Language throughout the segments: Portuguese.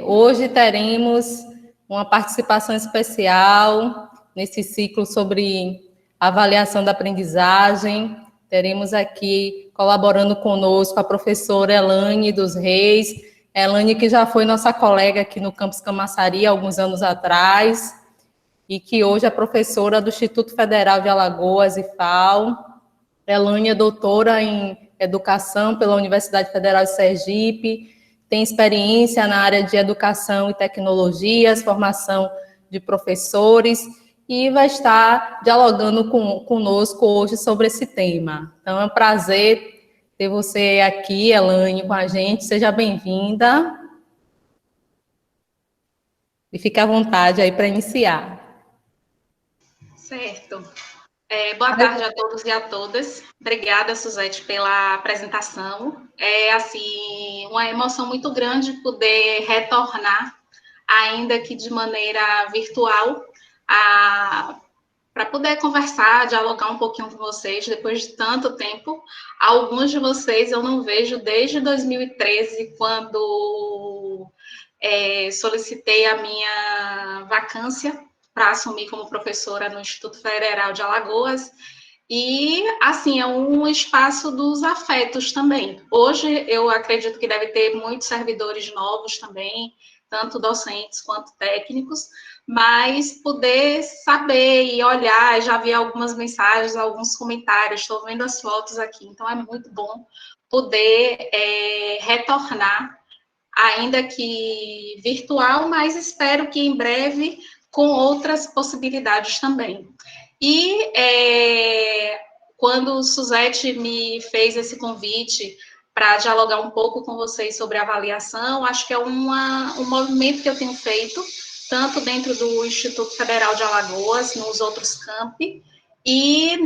Hoje teremos uma participação especial nesse ciclo sobre avaliação da aprendizagem. Teremos aqui, colaborando conosco, a professora Elane dos Reis. Elane, que já foi nossa colega aqui no Campus Camaçari, alguns anos atrás, e que hoje é professora do Instituto Federal de Alagoas, IFAL. Elane é doutora em Educação pela Universidade Federal de Sergipe, tem experiência na área de Educação e Tecnologias, formação de professores, e vai estar dialogando conosco hoje sobre esse tema. Então, é um prazer ter você aqui, Elane, com a gente. Seja bem-vinda. E fique à vontade aí para iniciar. Certo. Boa tarde a todos e a todas. Obrigada, Suzete, pela apresentação. É, assim, uma emoção muito grande poder retornar, ainda que de maneira virtual, para poder conversar, dialogar um pouquinho com vocês, depois de tanto tempo. Alguns de vocês eu não vejo desde 2013, quando solicitei a minha vacância para assumir como professora no Instituto Federal de Alagoas, e, assim, é um espaço dos afetos também. Hoje, eu acredito que deve ter muitos servidores novos também, tanto docentes quanto técnicos, mas poder saber e olhar, já vi algumas mensagens, alguns comentários, estou vendo as fotos aqui, então é muito bom poder retornar, ainda que virtual, mas espero que em breve com outras possibilidades também. E quando o Suzete me fez esse convite para dialogar um pouco com vocês sobre avaliação, acho que é um movimento que eu tenho feito, tanto dentro do Instituto Federal de Alagoas, nos outros campi, e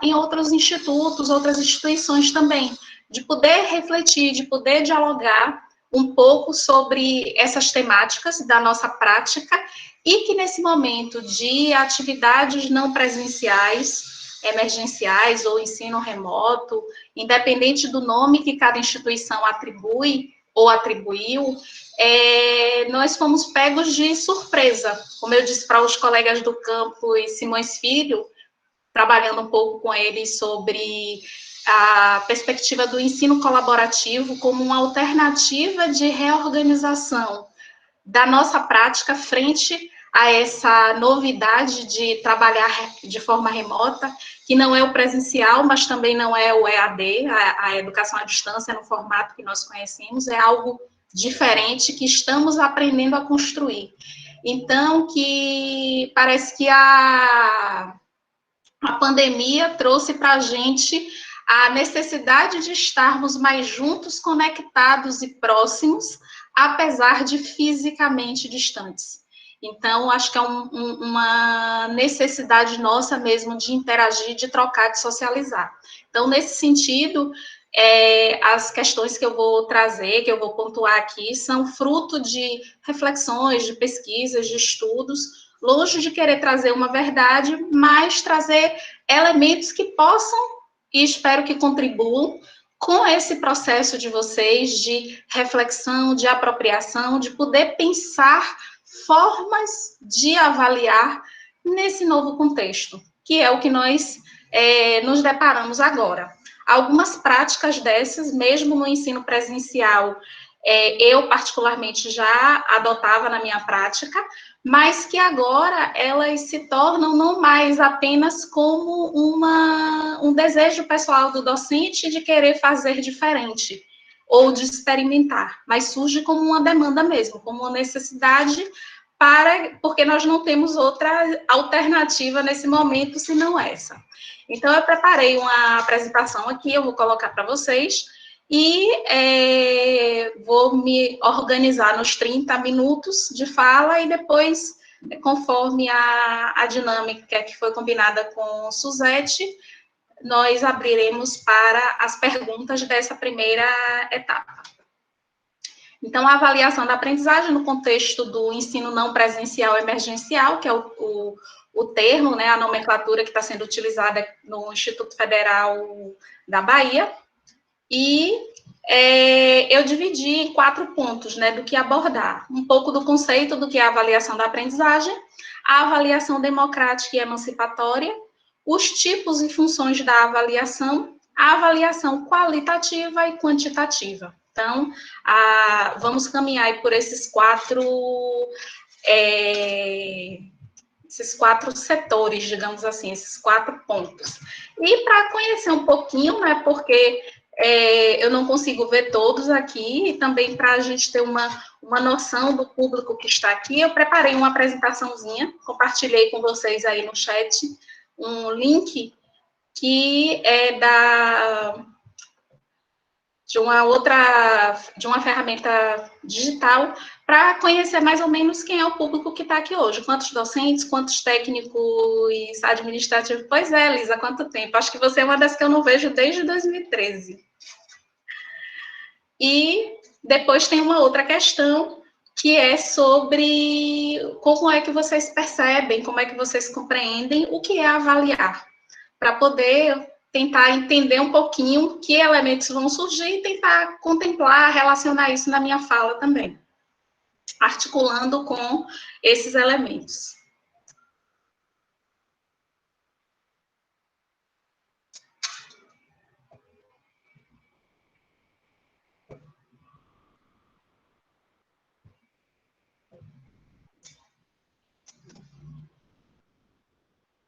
em outros institutos, outras instituições também, de poder refletir, de poder dialogar um pouco sobre essas temáticas da nossa prática, e que nesse momento de atividades não presenciais, emergenciais ou ensino remoto, independente do nome que cada instituição atribui ou atribuiu, nós fomos pegos de surpresa. Como eu disse para os colegas do campus Simões Filho, trabalhando um pouco com eles sobre a perspectiva do ensino colaborativo como uma alternativa de reorganização da nossa prática frente a essa novidade de trabalhar de forma remota, que não é o presencial, mas também não é o EAD, a educação à distância no formato que nós conhecemos, é algo diferente que estamos aprendendo a construir. Então, que parece que a pandemia trouxe para a gente a necessidade de estarmos mais juntos, conectados e próximos, apesar de fisicamente distantes. Então, acho que é uma necessidade nossa mesmo de interagir, de trocar, de socializar. Então, nesse sentido, as questões que eu vou trazer, que eu vou pontuar aqui, são fruto de reflexões, de pesquisas, de estudos, longe de querer trazer uma verdade, mas trazer elementos que possam, e espero que contribuam, com esse processo de vocês de reflexão, de apropriação, de poder pensar formas de avaliar nesse novo contexto, que é o que nós nos deparamos agora. Algumas práticas dessas, mesmo no ensino presencial, eu particularmente já adotava na minha prática, mas que agora elas se tornam não mais apenas como um desejo pessoal do docente de querer fazer diferente ou de experimentar, mas surge como uma demanda mesmo, como uma necessidade porque nós não temos outra alternativa nesse momento senão essa. Então, eu preparei uma apresentação aqui, eu vou colocar para vocês, e vou me organizar nos 30 minutos de fala, e depois, conforme a dinâmica que foi combinada com Suzete, nós abriremos para as perguntas dessa primeira etapa. Então, a avaliação da aprendizagem no contexto do ensino não presencial emergencial, que é o termo, né, a nomenclatura que está sendo utilizada no Instituto Federal da Bahia, e Eu dividi em 4 pontos, né, do que abordar. Um pouco do conceito do que é a avaliação da aprendizagem, a avaliação democrática e emancipatória, os tipos e funções da avaliação, a avaliação qualitativa e quantitativa. Então, vamos caminhar por esses 4 setores, digamos assim, esses 4 pontos. E para conhecer um pouquinho, né, porque eu não consigo ver todos aqui, e também para a gente ter uma noção do público que está aqui, eu preparei uma apresentaçãozinha, compartilhei com vocês aí no chat um link que é de uma ferramenta digital para conhecer mais ou menos quem é o público que está aqui hoje. Quantos docentes, quantos técnicos administrativos. Pois é, Lisa, quanto tempo? Acho que você é uma das que eu não vejo desde 2013. E depois tem uma outra questão, que é sobre como é que vocês percebem, como é que vocês compreendem o que é avaliar, para poder tentar entender um pouquinho que elementos vão surgir e tentar contemplar, relacionar isso na minha fala também, articulando com esses elementos.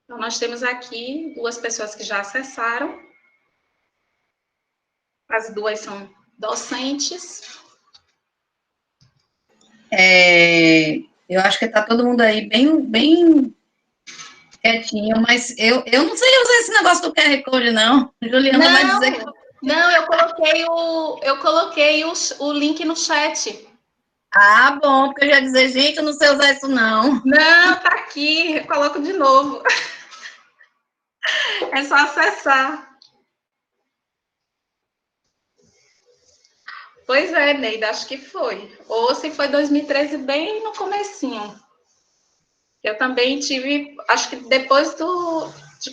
Então, nós temos aqui 2 pessoas que já acessaram. As 2 são docentes. Eu acho que está todo mundo aí bem quietinho, mas eu não sei usar esse negócio do QR Code, não. Juliana vai dizer que... Não, eu coloquei o link no chat. Ah, bom, porque eu já ia dizer, gente, eu não sei usar isso, não. Não, tá aqui, eu coloco de novo. É só acessar. Pois é, Neida, acho que foi. Ou se foi 2013, bem no comecinho. Eu também tive, acho que depois de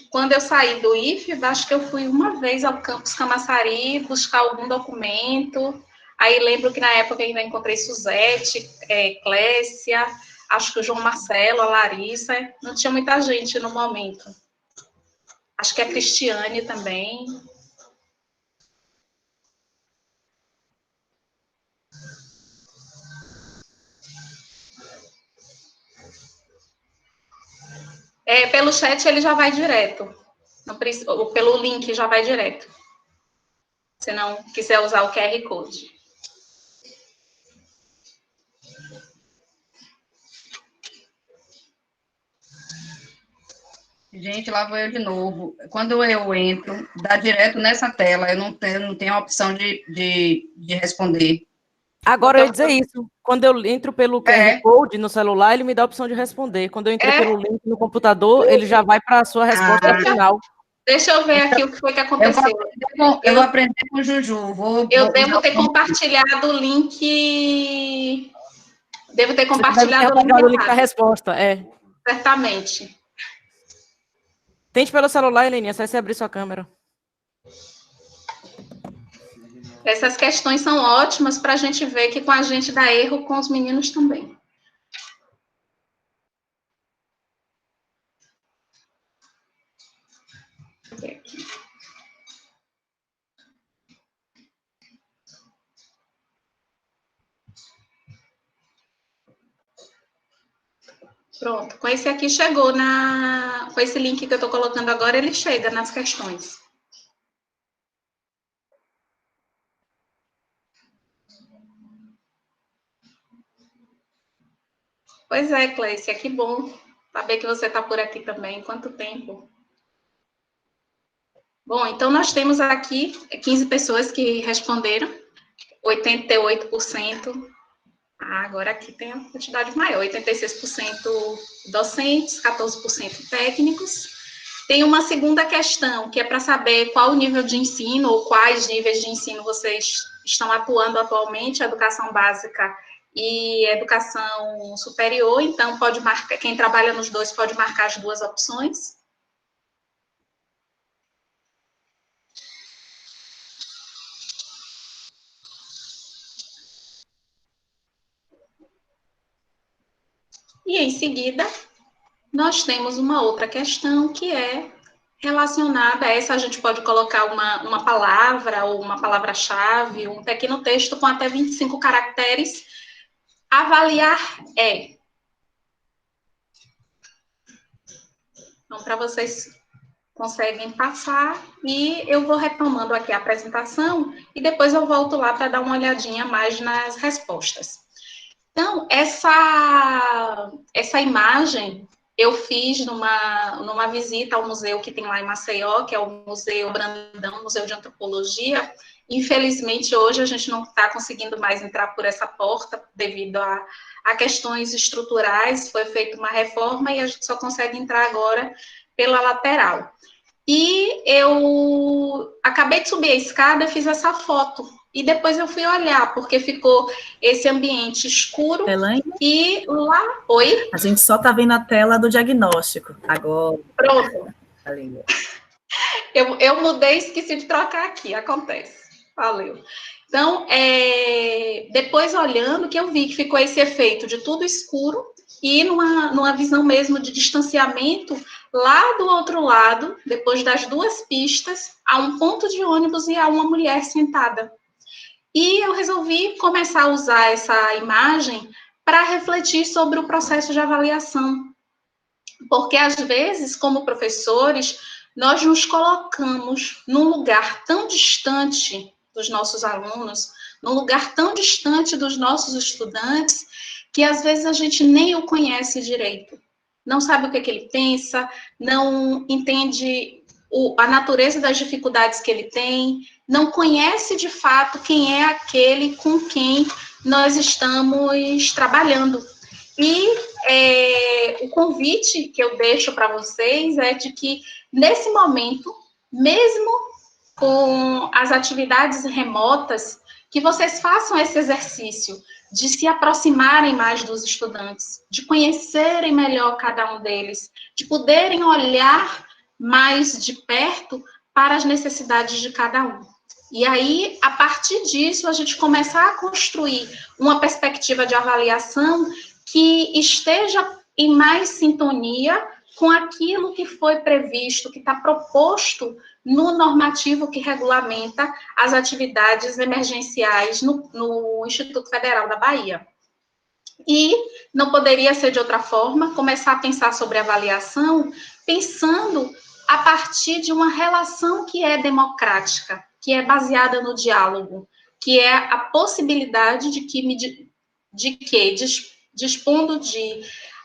quando eu saí do IFE, acho que eu fui uma vez ao campus Camaçari buscar algum documento. Aí lembro que na época ainda encontrei Suzete, Clécia, acho que o João Marcelo, a Larissa. Não tinha muita gente no momento. Acho que a Cristiane também. Pelo chat ele já vai direto. Ou pelo link já vai direto. Se não quiser usar o QR Code. Gente, lá vou eu de novo. Quando eu entro, dá direto nessa tela, eu não tenho a opção de responder. Agora eu ia dizer isso. Quando eu entro pelo QR Code no celular, ele me dá a opção de responder. Quando eu entrei pelo link no computador, ele já vai para a sua resposta final. Deixa eu ver aqui o que foi que aconteceu. Eu vou aprender com o Juju. Eu devo ter compartilhado o link. Devo ter compartilhado o link da resposta, Certamente. Tente pelo celular, Heleninha, só você abrir sua câmera. Essas questões são ótimas para a gente ver que com a gente dá erro, com os meninos também. Pronto, com esse aqui chegou com esse link que eu estou colocando agora, ele chega nas questões. Pois é, Clécia, que bom saber que você está por aqui também. Quanto tempo? Bom, então nós temos aqui 15 pessoas que responderam, 88%. Agora aqui tem a quantidade maior, 86% docentes, 14% técnicos. Tem uma segunda questão, que é para saber qual o nível de ensino, ou quais níveis de ensino vocês estão atuando atualmente, educação básica e educação superior. Então, pode marcar, quem trabalha nos dois pode marcar as 2 opções. E, em seguida, nós temos uma outra questão que é relacionada a essa. A gente pode colocar uma palavra ou uma palavra-chave, um pequeno texto com até 25 caracteres. Avaliar é. Então, para vocês conseguem passar, e eu vou retomando aqui a apresentação, e depois eu volto lá para dar uma olhadinha mais nas respostas. Então, essa imagem eu fiz numa visita ao museu que tem lá em Maceió, que é o Museu Brandão, Museu de Antropologia. Infelizmente, hoje a gente não está conseguindo mais entrar por essa porta devido a questões estruturais. Foi feita uma reforma e a gente só consegue entrar agora pela lateral. E eu acabei de subir a escada e fiz essa foto. E depois eu fui olhar, porque ficou esse ambiente escuro. Elaine? E lá... Oi? A gente só está vendo a tela do diagnóstico agora. Pronto. Eu mudei e esqueci de trocar aqui, acontece. Valeu. Então, depois olhando, que eu vi que ficou esse efeito de tudo escuro e numa visão mesmo de distanciamento, lá do outro lado, depois das duas pistas, há um ponto de ônibus e há uma mulher sentada. E eu resolvi começar a usar essa imagem para refletir sobre o processo de avaliação. Porque, às vezes, como professores, nós nos colocamos num lugar tão distante dos nossos alunos, num lugar tão distante dos nossos estudantes, que, às vezes, a gente nem o conhece direito. Não sabe o que ele pensa, não entende a natureza das dificuldades que ele tem, não conhece de fato quem é aquele com quem nós estamos trabalhando. E o convite que eu deixo para vocês é de que, nesse momento, mesmo com as atividades remotas, que vocês façam esse exercício de se aproximarem mais dos estudantes, de conhecerem melhor cada um deles, de poderem olhar mais de perto para as necessidades de cada um. E aí, a partir disso, a gente começar a construir uma perspectiva de avaliação que esteja em mais sintonia com aquilo que foi previsto, que está proposto no normativo que regulamenta as atividades emergenciais no Instituto Federal da Bahia. E não poderia ser de outra forma, começar a pensar sobre avaliação, pensando a partir de uma relação que é democrática, que é baseada no diálogo, que é a possibilidade dispondo de,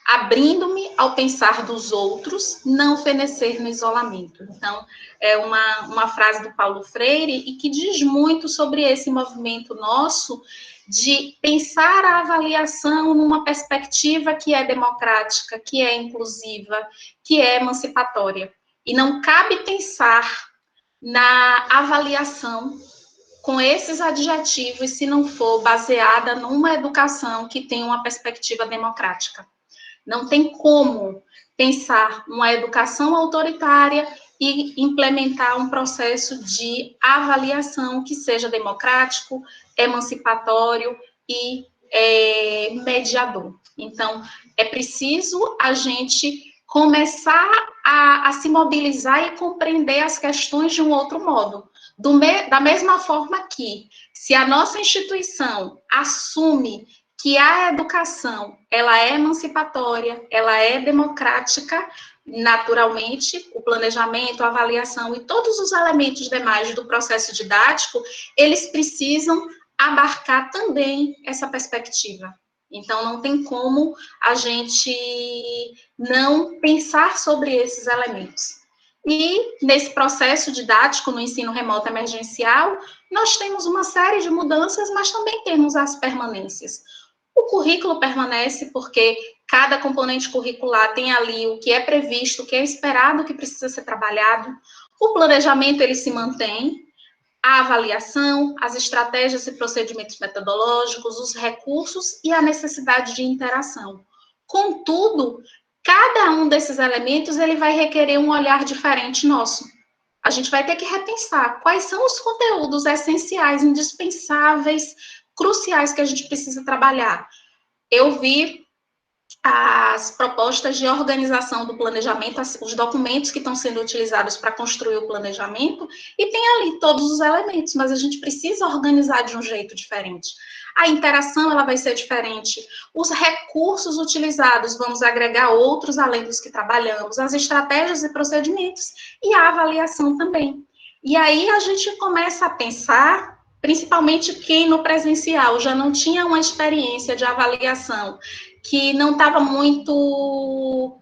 abrindo-me ao pensar dos outros, não fenecer no isolamento. Então, é uma frase do Paulo Freire, e que diz muito sobre esse movimento nosso de pensar a avaliação numa perspectiva que é democrática, que é inclusiva, que é emancipatória. E não cabe pensar na avaliação com esses adjetivos se não for baseada numa educação que tem uma perspectiva democrática. Não tem como pensar uma educação autoritária e implementar um processo de avaliação que seja democrático, emancipatório e mediador. Então, é preciso a gente começar a se mobilizar e compreender as questões de um outro modo. Da mesma forma que, se a nossa instituição assume que a educação, ela é emancipatória, ela é democrática, naturalmente, o planejamento, a avaliação e todos os elementos demais do processo didático, eles precisam abarcar também essa perspectiva. Então, não tem como a gente não pensar sobre esses elementos. E, nesse processo didático, no ensino remoto emergencial, nós temos uma série de mudanças, mas também temos as permanências. O currículo permanece porque cada componente curricular tem ali o que é previsto, o que é esperado, o que precisa ser trabalhado. O planejamento, ele se mantém. A avaliação, as estratégias e procedimentos metodológicos, os recursos e a necessidade de interação. Contudo, cada um desses elementos, ele vai requerer um olhar diferente nosso. A gente vai ter que repensar quais são os conteúdos essenciais, indispensáveis, cruciais que a gente precisa trabalhar. Eu vi as propostas de organização do planejamento, os documentos que estão sendo utilizados para construir o planejamento, e tem ali todos os elementos, mas a gente precisa organizar de um jeito diferente. A interação, ela vai ser diferente, os recursos utilizados, vamos agregar outros além dos que trabalhamos, as estratégias e procedimentos, e a avaliação também. E aí a gente começa a pensar, principalmente quem no presencial já não tinha uma experiência de avaliação, que não estava muito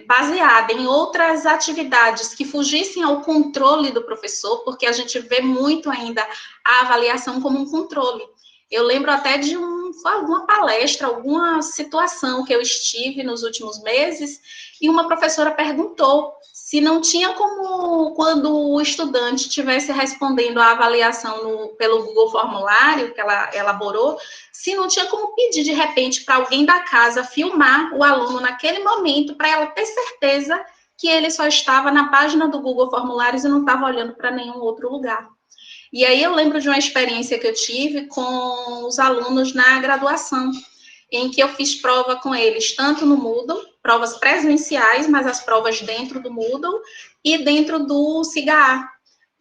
baseada em outras atividades que fugissem ao controle do professor, porque a gente vê muito ainda a avaliação como um controle. Eu lembro até de alguma palestra, alguma situação que eu estive nos últimos meses, e uma professora perguntou se não tinha como, quando o estudante estivesse respondendo a avaliação pelo Google Formulário que ela elaborou, se não tinha como pedir, de repente, para alguém da casa filmar o aluno naquele momento, para ela ter certeza que ele só estava na página do Google Formulários e não estava olhando para nenhum outro lugar. E aí eu lembro de uma experiência que eu tive com os alunos na graduação, em que eu fiz prova com eles, tanto no Moodle, provas presenciais, mas as provas dentro do Moodle e dentro do SIGA.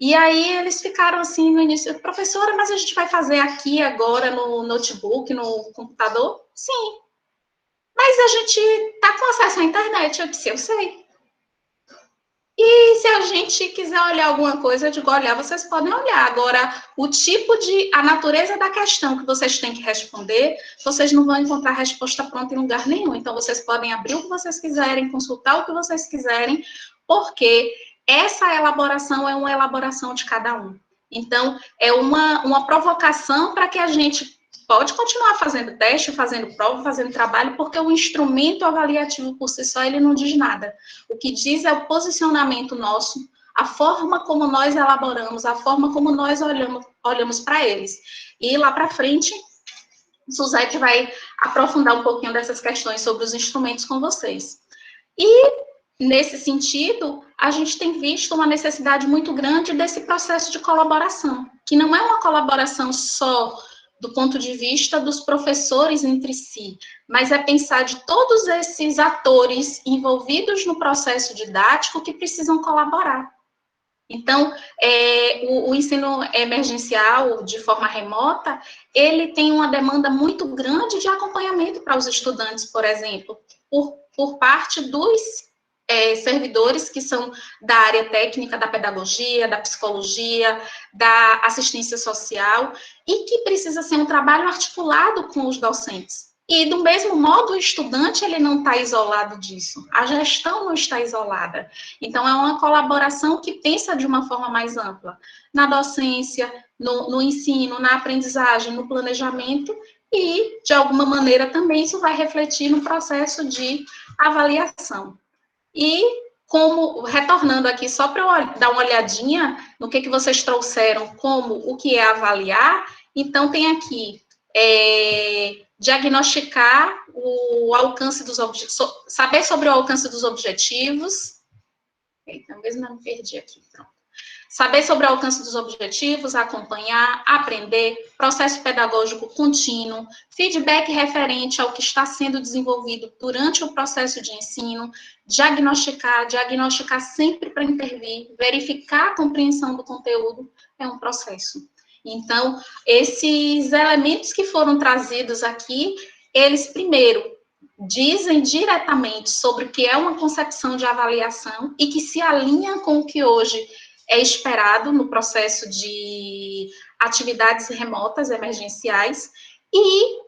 E aí eles ficaram assim no início, professora, mas a gente vai fazer aqui agora no notebook, no computador? Sim. Mas a gente está com acesso à internet. Eu disse, eu sei. E se a gente quiser olhar alguma coisa, eu digo, olhar, vocês podem olhar. Agora, a natureza da questão que vocês têm que responder, vocês não vão encontrar resposta pronta em lugar nenhum. Então, vocês podem abrir o que vocês quiserem, consultar o que vocês quiserem, porque essa elaboração é uma elaboração de cada um. Então, é uma provocação para que a gente pode continuar fazendo teste, fazendo prova, fazendo trabalho, porque o instrumento avaliativo por si só, ele não diz nada. O que diz é o posicionamento nosso, a forma como nós elaboramos, a forma como nós olhamos para eles. E lá para frente, Suzete vai aprofundar um pouquinho dessas questões sobre os instrumentos com vocês. E, nesse sentido, a gente tem visto uma necessidade muito grande desse processo de colaboração, que não é uma colaboração só do ponto de vista dos professores entre si, mas é pensar de todos esses atores envolvidos no processo didático que precisam colaborar. Então, o ensino emergencial, de forma remota, ele tem uma demanda muito grande de acompanhamento para os estudantes, por exemplo, por parte dos servidores que são da área técnica, da pedagogia, da psicologia, da assistência social, e que precisa ser um trabalho articulado com os docentes. E, do mesmo modo, o estudante, ele não está isolado disso, a gestão não está isolada. Então, é uma colaboração que pensa de uma forma mais ampla, na docência, no ensino, na aprendizagem, no planejamento, e, de alguma maneira, também isso vai refletir no processo de avaliação. E, retornando aqui, só para eu dar uma olhadinha no que vocês trouxeram como o que é avaliar, então tem aqui, diagnosticar o alcance dos objetivos, saber sobre o alcance dos objetivos, então mesmo eu me perdi aqui, pronto. Saber sobre o alcance dos objetivos, acompanhar, aprender, processo pedagógico contínuo, feedback referente ao que está sendo desenvolvido durante o processo de ensino, diagnosticar sempre para intervir, verificar a compreensão do conteúdo, é um processo. Então, esses elementos que foram trazidos aqui, eles, primeiro, dizem diretamente sobre o que é uma concepção de avaliação e que se alinha com o que hoje é esperado no processo de atividades remotas emergenciais e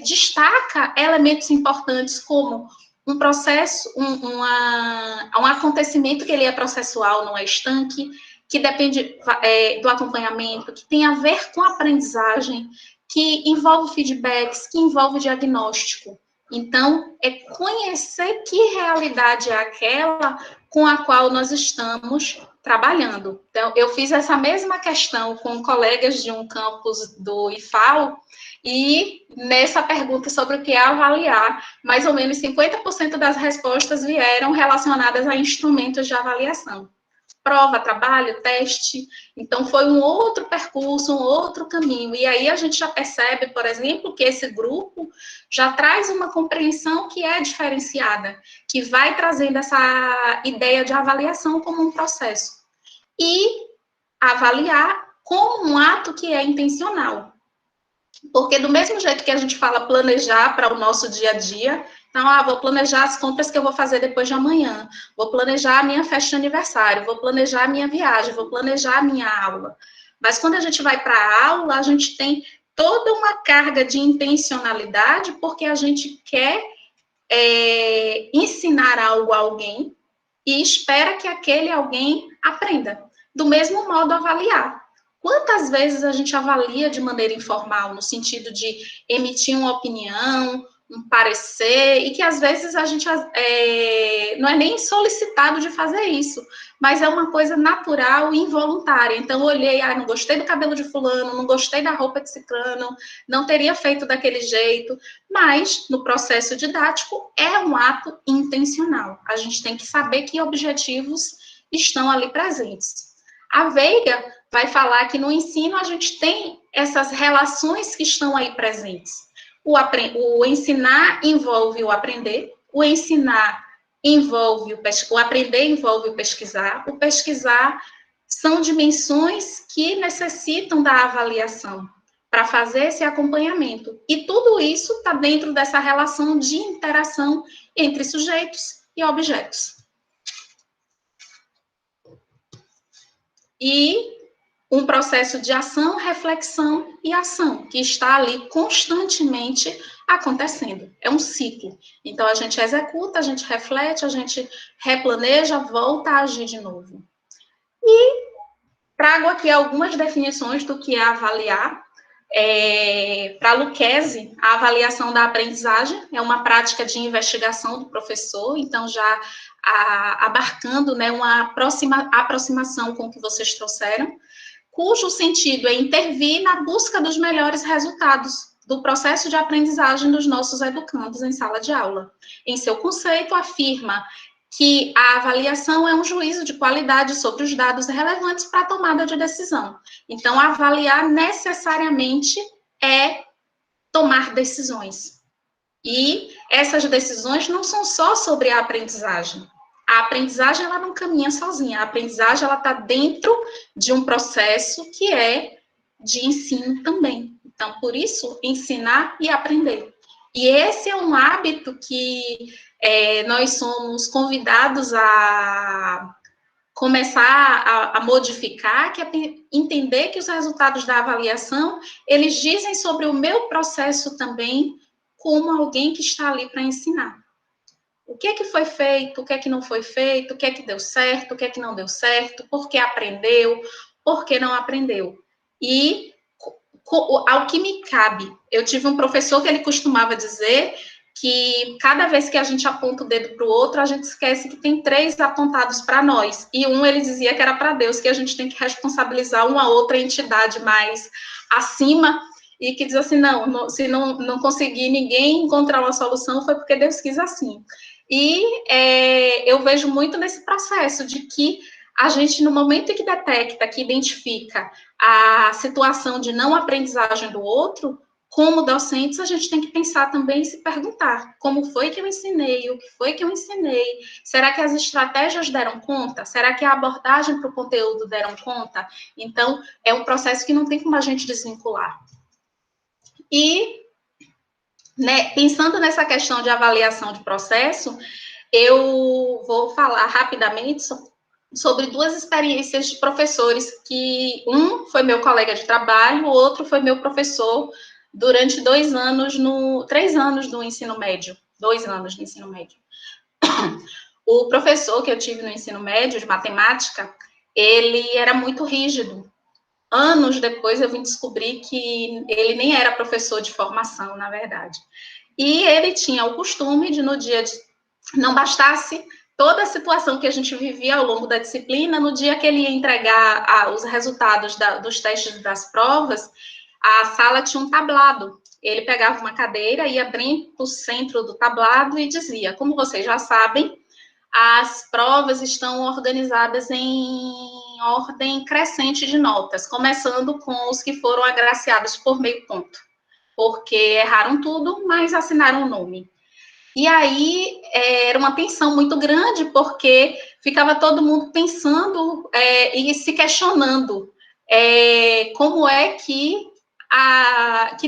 destaca elementos importantes como um processo, um acontecimento que ele é processual, não é estanque, que depende do acompanhamento, que tem a ver com a aprendizagem, que envolve feedbacks, que envolve diagnóstico. Então, é conhecer que realidade é aquela com a qual nós estamos trabalhando. Então, eu fiz essa mesma questão com colegas de um campus do IFAO, e nessa pergunta sobre o que é avaliar, mais ou menos 50% das respostas vieram relacionadas a instrumentos de avaliação. prova, trabalho, teste. Então, foi um outro percurso, um outro caminho. E aí a gente já percebe, por exemplo, que esse grupo já traz uma compreensão que é diferenciada, que vai trazendo essa ideia de avaliação como um processo. E avaliar como um ato que é intencional. Porque do mesmo jeito que a gente fala planejar para o nosso dia a dia, então, vou planejar as compras que eu vou fazer depois de amanhã, vou planejar a minha festa de aniversário, vou planejar a minha viagem, vou planejar a minha aula. Mas quando a gente vai para a aula, a gente tem toda uma carga de intencionalidade, porque a gente quer ensinar algo a alguém e espera que aquele alguém aprenda. Do mesmo modo, avaliar. Quantas vezes a gente avalia de maneira informal, no sentido de emitir uma opinião, um parecer, e que às vezes a gente não é nem solicitado de fazer isso, mas é uma coisa natural e involuntária. Então, eu olhei, não gostei do cabelo de fulano, não gostei da roupa de ciclano, não teria feito daquele jeito, mas no processo didático é um ato intencional. A gente tem que saber que objetivos estão ali presentes. A Veiga vai falar que no ensino a gente tem essas relações que estão aí presentes. O ensinar envolve o aprender, o ensinar envolve o aprender envolve o pesquisar são dimensões que necessitam da avaliação para fazer esse acompanhamento. E tudo isso está dentro dessa relação de interação entre sujeitos e objetos. E um processo de ação, reflexão e ação, que está ali constantemente acontecendo. É um ciclo. Então, a gente executa, a gente reflete, a gente replaneja, volta a agir de novo. E trago aqui algumas definições do que é avaliar. Para Lucchesi, a avaliação da aprendizagem é uma prática de investigação do professor, então já abarcando, né, uma aproximação com o que vocês trouxeram, cujo sentido é intervir na busca dos melhores resultados do processo de aprendizagem dos nossos educandos em sala de aula. Em seu conceito, afirma que a avaliação é um juízo de qualidade sobre os dados relevantes para a tomada de decisão. Então, avaliar necessariamente é tomar decisões. E essas decisões não são só sobre a aprendizagem. A aprendizagem, ela não caminha sozinha. A aprendizagem, ela está dentro de um processo que é de ensino também. Então, por isso, ensinar e aprender. E esse é um hábito que nós somos convidados a começar a modificar, que é entender que os resultados da avaliação, eles dizem sobre o meu processo também, como alguém que está ali para ensinar. O que é que foi feito, o que é que não foi feito, o que é que deu certo, o que é que não deu certo, por que aprendeu, por que não aprendeu. E ao que me cabe, eu tive um professor que ele costumava dizer que cada vez que a gente aponta o dedo para o outro, a gente esquece que tem 3 apontados para nós. E ele dizia que era para Deus, que a gente tem que responsabilizar uma outra entidade mais acima, e que diz assim, se não conseguir ninguém encontrar uma solução, foi porque Deus quis assim. E eu vejo muito nesse processo de que a gente, no momento em que detecta, que identifica a situação de não aprendizagem do outro, como docentes, a gente tem que pensar também e se perguntar, como foi que eu ensinei, o que foi que eu ensinei, será que as estratégias deram conta? Será que a abordagem para o conteúdo deram conta? Então, é um processo que não tem como a gente desvincular. E, né, pensando nessa questão de avaliação de processo, eu vou falar rapidamente sobre 2 experiências de professores, que um foi meu colega de trabalho, o outro foi meu professor durante 3 anos no ensino médio, 2 anos no ensino médio. O professor que eu tive no ensino médio, de matemática, ele era muito rígido. Anos depois eu vim descobrir que ele nem era professor de formação, na verdade. E ele tinha o costume de, no dia de... Não bastasse toda a situação que a gente vivia ao longo da disciplina, no dia que ele ia entregar os resultados dos testes das provas, a sala tinha um tablado. Ele pegava uma cadeira, ia abrir o centro do tablado e dizia, como vocês já sabem, as provas estão organizadas em ordem crescente de notas, começando com os que foram agraciados por meio ponto, porque erraram tudo, mas assinaram o nome. E aí era uma tensão muito grande, porque ficava todo mundo pensando e se questionando como é que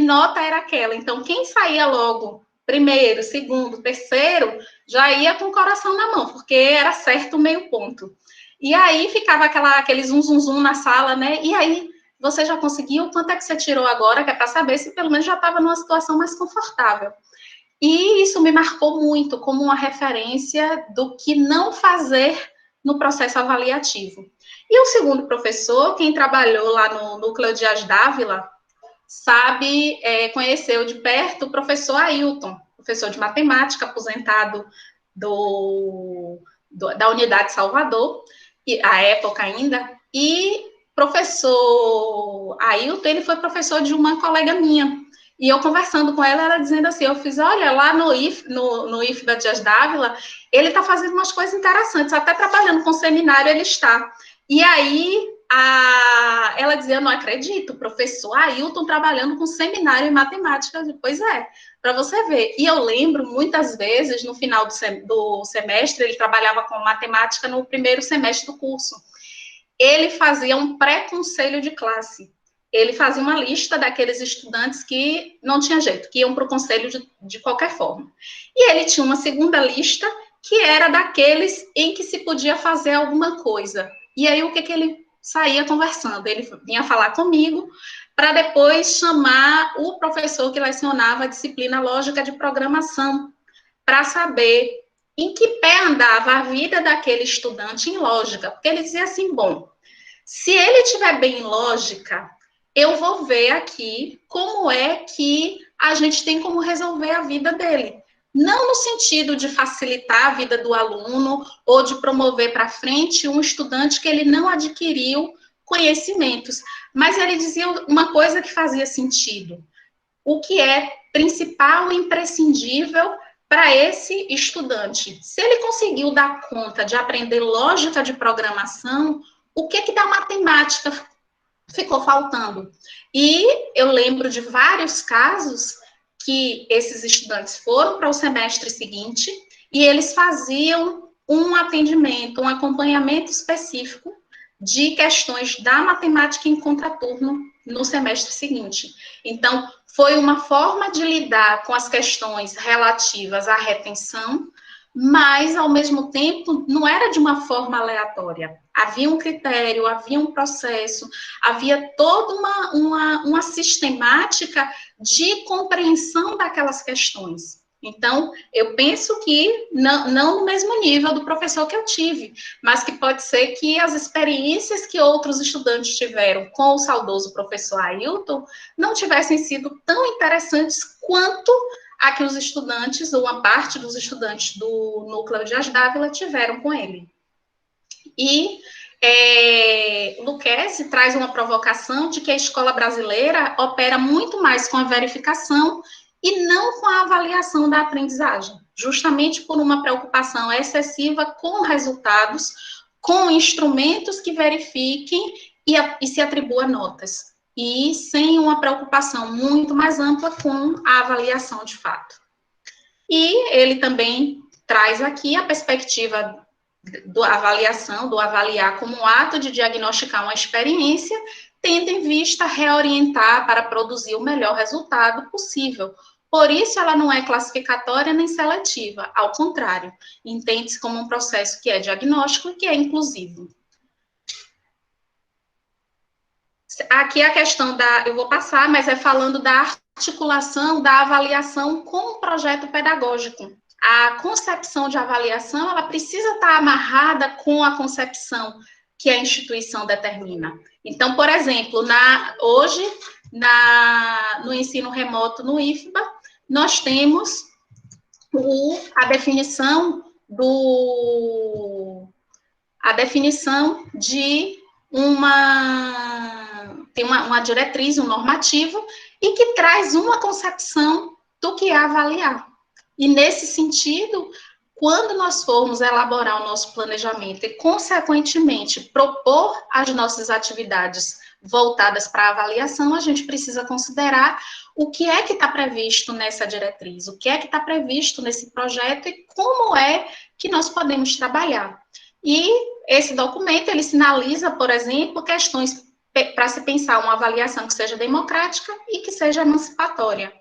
nota era aquela. Então, quem saía logo, primeiro, segundo, terceiro, já ia com o coração na mão, porque era certo o meio ponto. E aí ficava aquele zum, zum, zum na sala, né? E aí, você já conseguiu? Quanto é que você tirou agora? Que é para saber se pelo menos já estava numa situação mais confortável. E isso me marcou muito como uma referência do que não fazer no processo avaliativo. E o segundo professor, quem trabalhou lá no Núcleo Dias Dávila, sabe, conheceu de perto o professor Ailton, professor de matemática, aposentado da Unidade Salvador, à época ainda, e professor Ailton, ele foi professor de uma colega minha. E eu conversando com ela dizendo assim, eu fiz, olha, lá no IFBA Dias Dávila, ele está fazendo umas coisas interessantes, até trabalhando com seminário ele está. E aí, ela dizia, eu não acredito, professor Ailton trabalhando com seminário em matemática. Pois é, para você ver. E eu lembro, muitas vezes, no final do semestre, ele trabalhava com matemática no primeiro semestre do curso. Ele fazia um pré-conselho de classe. Ele fazia uma lista daqueles estudantes que não tinha jeito, que iam para o conselho de qualquer forma. E ele tinha uma segunda lista, que era daqueles em que se podia fazer alguma coisa. E aí, o que ele saía conversando? Ele vinha falar comigo, para depois chamar o professor que lecionava a disciplina lógica de programação, para saber em que pé andava a vida daquele estudante em lógica. Porque ele dizia assim, bom, se ele estiver bem em lógica, eu vou ver aqui como é que a gente tem como resolver a vida dele. Não no sentido de facilitar a vida do aluno ou de promover para frente um estudante que ele não adquiriu conhecimentos. Mas ele dizia uma coisa que fazia sentido. O que é principal e imprescindível para esse estudante? Se ele conseguiu dar conta de aprender lógica de programação, o que da matemática ficou faltando? E eu lembro de vários casos que esses estudantes foram para o semestre seguinte e eles faziam um atendimento, um acompanhamento específico de questões da matemática em contraturno no semestre seguinte. Então, foi uma forma de lidar com as questões relativas à retenção, mas, ao mesmo tempo, não era de uma forma aleatória. Havia um critério, havia um processo, havia toda uma sistemática de compreensão daquelas questões. Então, eu penso que não no mesmo nível do professor que eu tive, mas que pode ser que as experiências que outros estudantes tiveram com o saudoso professor Ailton não tivessem sido tão interessantes quanto a que os estudantes, ou uma parte dos estudantes do Núcleo Dias Dávila tiveram com ele. E Lucchesi traz uma provocação de que a escola brasileira opera muito mais com a verificação e não com a avaliação da aprendizagem, justamente por uma preocupação excessiva com resultados, com instrumentos que verifiquem e se atribua notas, e sem uma preocupação muito mais ampla com a avaliação de fato. E ele também traz aqui a perspectiva da avaliação, do avaliar como um ato de diagnosticar uma experiência, tendo em vista reorientar para produzir o melhor resultado possível. Por isso, ela não é classificatória nem seletiva, ao contrário, entende-se como um processo que é diagnóstico e que é inclusivo. Aqui a questão eu vou passar, mas é falando da articulação da avaliação com o projeto pedagógico. A concepção de avaliação, ela precisa estar amarrada com a concepção que a instituição determina. Então, por exemplo, hoje, no ensino remoto no IFBA, nós temos a definição de tem uma diretriz, um normativo, e que traz uma concepção do que é avaliar. E, nesse sentido, quando nós formos elaborar o nosso planejamento e, consequentemente, propor as nossas atividades voltadas para a avaliação, a gente precisa considerar o que é que está previsto nessa diretriz, o que é que está previsto nesse projeto e como é que nós podemos trabalhar. E esse documento, ele sinaliza, por exemplo, questões para se pensar uma avaliação que seja democrática e que seja emancipatória.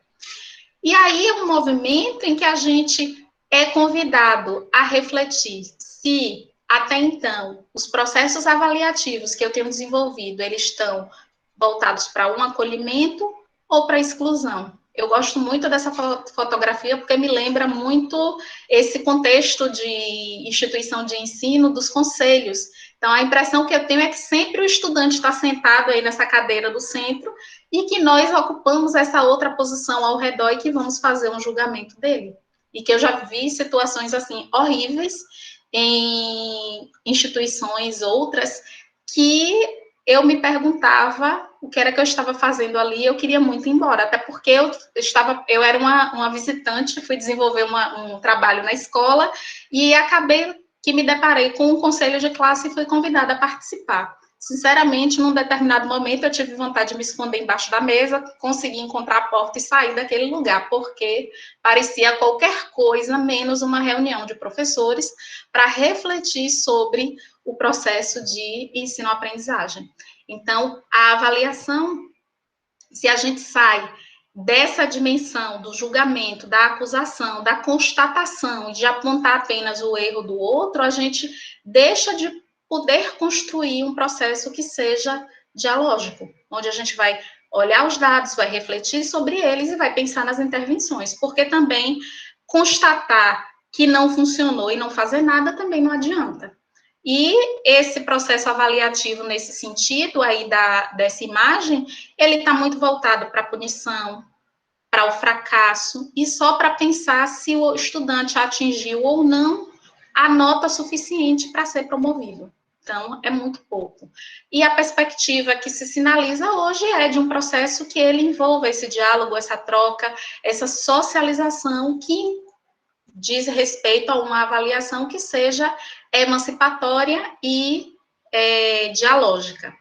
E aí é um movimento em que a gente é convidado a refletir se, até então, os processos avaliativos que eu tenho desenvolvido, eles estão voltados para um acolhimento ou para exclusão. Eu gosto muito dessa fotografia porque me lembra muito esse contexto de instituição de ensino dos conselhos. Então, a impressão que eu tenho é que sempre o estudante está sentado aí nessa cadeira do centro e que nós ocupamos essa outra posição ao redor e que vamos fazer um julgamento dele. E que eu já vi situações, assim, horríveis em instituições outras que eu me perguntava o que era que eu estava fazendo ali, eu queria muito ir embora, até porque eu era uma visitante, fui desenvolver um trabalho na escola e acabei que me deparei com um conselho de classe e fui convidada a participar. Sinceramente, num determinado momento, eu tive vontade de me esconder embaixo da mesa, consegui encontrar a porta e sair daquele lugar, porque parecia qualquer coisa menos uma reunião de professores para refletir sobre o processo de ensino-aprendizagem. Então, a avaliação, se a gente sai dessa dimensão do julgamento, da acusação, da constatação, de apontar apenas o erro do outro, a gente deixa de poder construir um processo que seja dialógico, onde a gente vai olhar os dados, vai refletir sobre eles e vai pensar nas intervenções, porque também constatar que não funcionou e não fazer nada também não adianta. E esse processo avaliativo nesse sentido aí dessa imagem, ele está muito voltado para a punição, para o fracasso, e só para pensar se o estudante atingiu ou não a nota suficiente para ser promovido. Então, é muito pouco. E a perspectiva que se sinaliza hoje é de um processo que ele envolva esse diálogo, essa troca, essa socialização que diz respeito a uma avaliação que seja emancipatória e dialógica.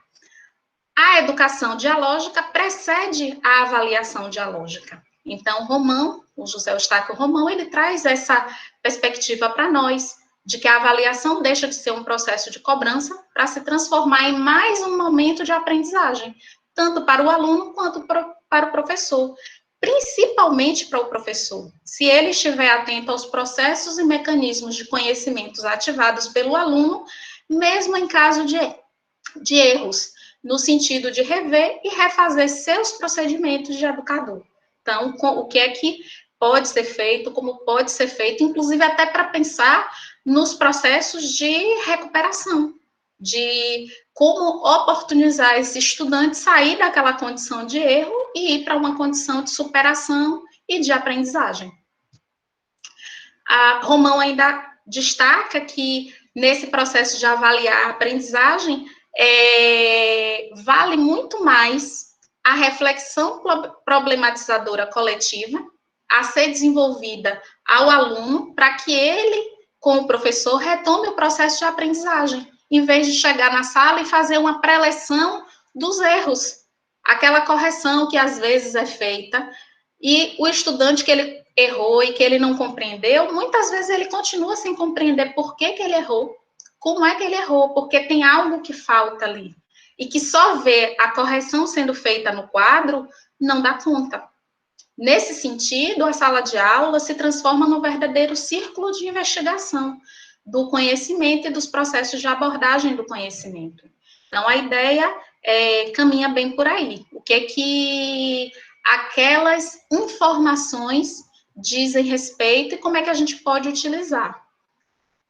A educação dialógica precede a avaliação dialógica. Então, Romão, o José Eustáquio Romão, ele traz essa perspectiva para nós, de que a avaliação deixa de ser um processo de cobrança para se transformar em mais um momento de aprendizagem, tanto para o aluno quanto para o professor, principalmente para o professor. Se ele estiver atento aos processos e mecanismos de conhecimentos ativados pelo aluno, mesmo em caso de erros, no sentido de rever e refazer seus procedimentos de educador. Então, o que é que pode ser feito, como pode ser feito, inclusive até para pensar nos processos de recuperação, de como oportunizar esse estudante sair daquela condição de erro e ir para uma condição de superação e de aprendizagem. A Romão ainda destaca que nesse processo de avaliar a aprendizagem, vale muito mais a reflexão problematizadora coletiva a ser desenvolvida ao aluno para que ele, com o professor, retome o processo de aprendizagem, em vez de chegar na sala e fazer uma pré-leção dos erros, aquela correção que às vezes é feita, e o estudante que ele errou e que ele não compreendeu, muitas vezes ele continua sem compreender por que ele errou, como é que ele errou, porque tem algo que falta ali, e que só ver a correção sendo feita no quadro não dá conta. Nesse sentido, a sala de aula se transforma num verdadeiro círculo de investigação do conhecimento e dos processos de abordagem do conhecimento. Então, a ideia caminha bem por aí. O que é que aquelas informações dizem respeito e como é que a gente pode utilizar?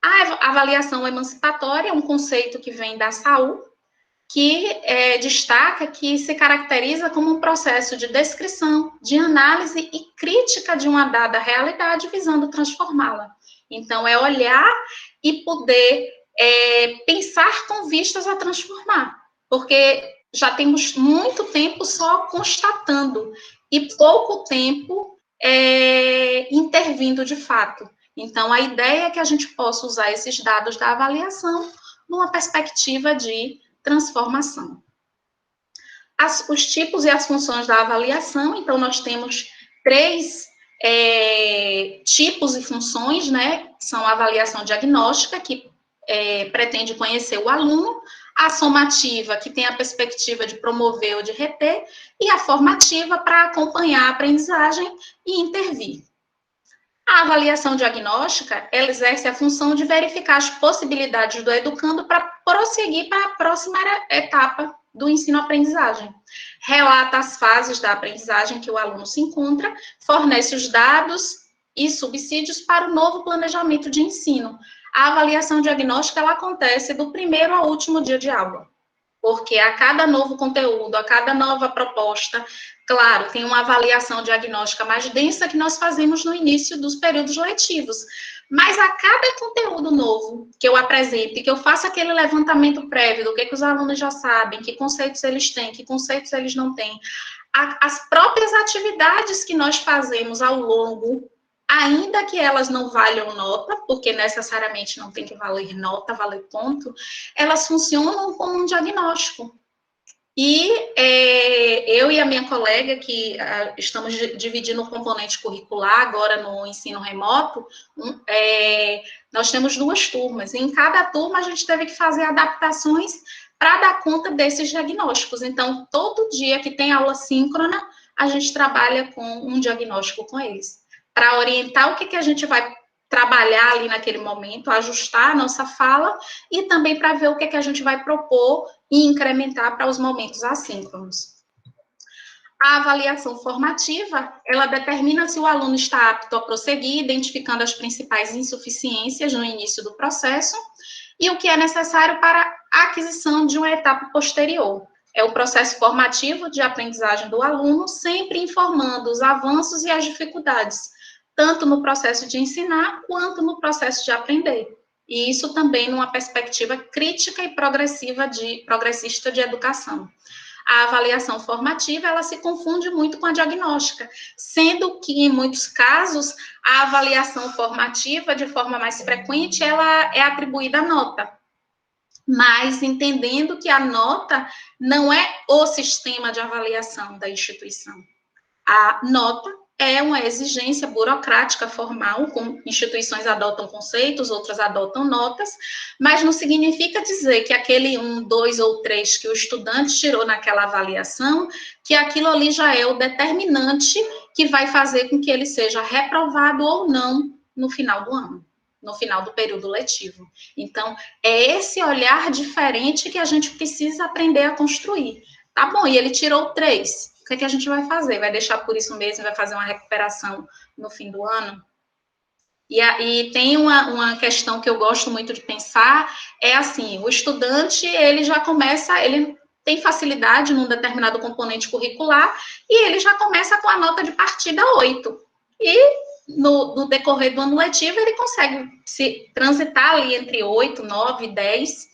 A avaliação emancipatória é um conceito que vem da SAU, que destaca que se caracteriza como um processo de descrição, de análise e crítica de uma dada realidade visando transformá-la. Então, é olhar e poder pensar com vistas a transformar, porque já temos muito tempo só constatando e pouco tempo intervindo de fato. Então, a ideia é que a gente possa usar esses dados da avaliação numa perspectiva de transformação. Os tipos e as funções da avaliação, então, nós temos 3 tipos e funções, né, que são a avaliação diagnóstica, que pretende conhecer o aluno, a somativa, que tem a perspectiva de promover ou de reter, e a formativa, para acompanhar a aprendizagem e intervir. A avaliação diagnóstica, ela exerce a função de verificar as possibilidades do educando para prosseguir para a próxima etapa do ensino-aprendizagem. Relata as fases da aprendizagem que o aluno se encontra, fornece os dados e subsídios para o novo planejamento de ensino. A avaliação diagnóstica, ela acontece do primeiro ao último dia de aula, porque a cada novo conteúdo, a cada nova proposta, claro, tem uma avaliação diagnóstica mais densa que nós fazemos no início dos períodos letivos, mas a cada conteúdo novo que eu apresento e que eu faço aquele levantamento prévio do que os alunos já sabem, que conceitos eles têm, que conceitos eles não têm, as próprias atividades que nós fazemos ao longo, ainda que elas não valham nota, porque necessariamente não tem que valer nota, valer ponto, elas funcionam como um diagnóstico. E eu e a minha colega, que estamos dividindo o componente curricular agora no ensino remoto, nós temos 2 turmas. E em cada turma a gente teve que fazer adaptações para dar conta desses diagnósticos. Então, todo dia que tem aula síncrona, a gente trabalha com um diagnóstico com eles, para orientar o que a gente vai trabalhar ali naquele momento, ajustar a nossa fala e também para ver o que a gente vai propor e incrementar para os momentos assíncronos. A avaliação formativa, ela determina se o aluno está apto a prosseguir, identificando as principais insuficiências no início do processo e o que é necessário para a aquisição de uma etapa posterior. É o processo formativo de aprendizagem do aluno, sempre informando os avanços e as dificuldades, tanto no processo de ensinar, quanto no processo de aprender. E isso também numa perspectiva crítica e progressista de educação. A avaliação formativa, ela se confunde muito com a diagnóstica, sendo que, em muitos casos, a avaliação formativa, de forma mais frequente, ela é atribuída à nota, mas entendendo que a nota não é o sistema de avaliação da instituição. A nota é uma exigência burocrática formal, como instituições adotam conceitos, outras adotam notas, mas não significa dizer que aquele 1, 2 ou 3 que o estudante tirou naquela avaliação, que aquilo ali já é o determinante que vai fazer com que ele seja reprovado ou não no final do ano, no final do período letivo. Então, é esse olhar diferente que a gente precisa aprender a construir. Tá bom, e ele tirou 3. O que a gente vai fazer? Vai deixar por isso mesmo, vai fazer uma recuperação no fim do ano? E tem uma questão que eu gosto muito de pensar, é assim, o estudante, ele já começa, ele tem facilidade num determinado componente curricular, e ele já começa com a nota de partida 8. E no decorrer do ano letivo, ele consegue se transitar ali entre 8, 9, 10.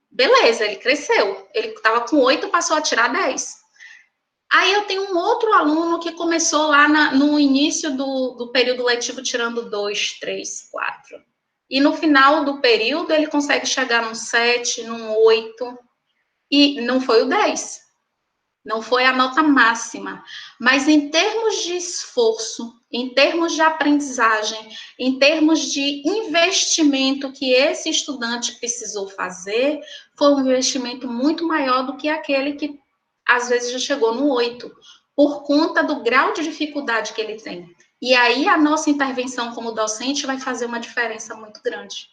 Beleza, ele cresceu. Ele estava com 8, passou a tirar 10. Aí eu tenho um outro aluno que começou lá no início do período letivo tirando 2, 3, 4. E no final do período ele consegue chegar num 7, num 8. E não foi o 10. Não foi a nota máxima. Mas em termos de esforço, em termos de aprendizagem, em termos de investimento que esse estudante precisou fazer, foi um investimento muito maior do que aquele que às vezes já chegou no 8, por conta do grau de dificuldade que ele tem. E aí a nossa intervenção como docente vai fazer uma diferença muito grande.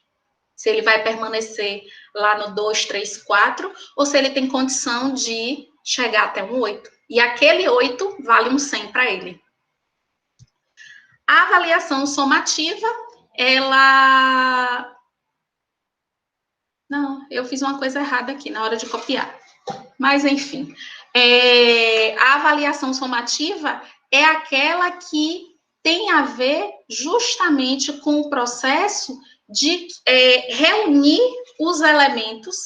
Se ele vai permanecer lá no 2, 3, 4, ou se ele tem condição de chegar até um 8. E aquele 8 vale um 100 para ele. A avaliação somativa, ela... Não, eu fiz uma coisa errada aqui na hora de copiar. Mas, enfim, a avaliação somativa é aquela que tem a ver justamente com o processo de reunir os elementos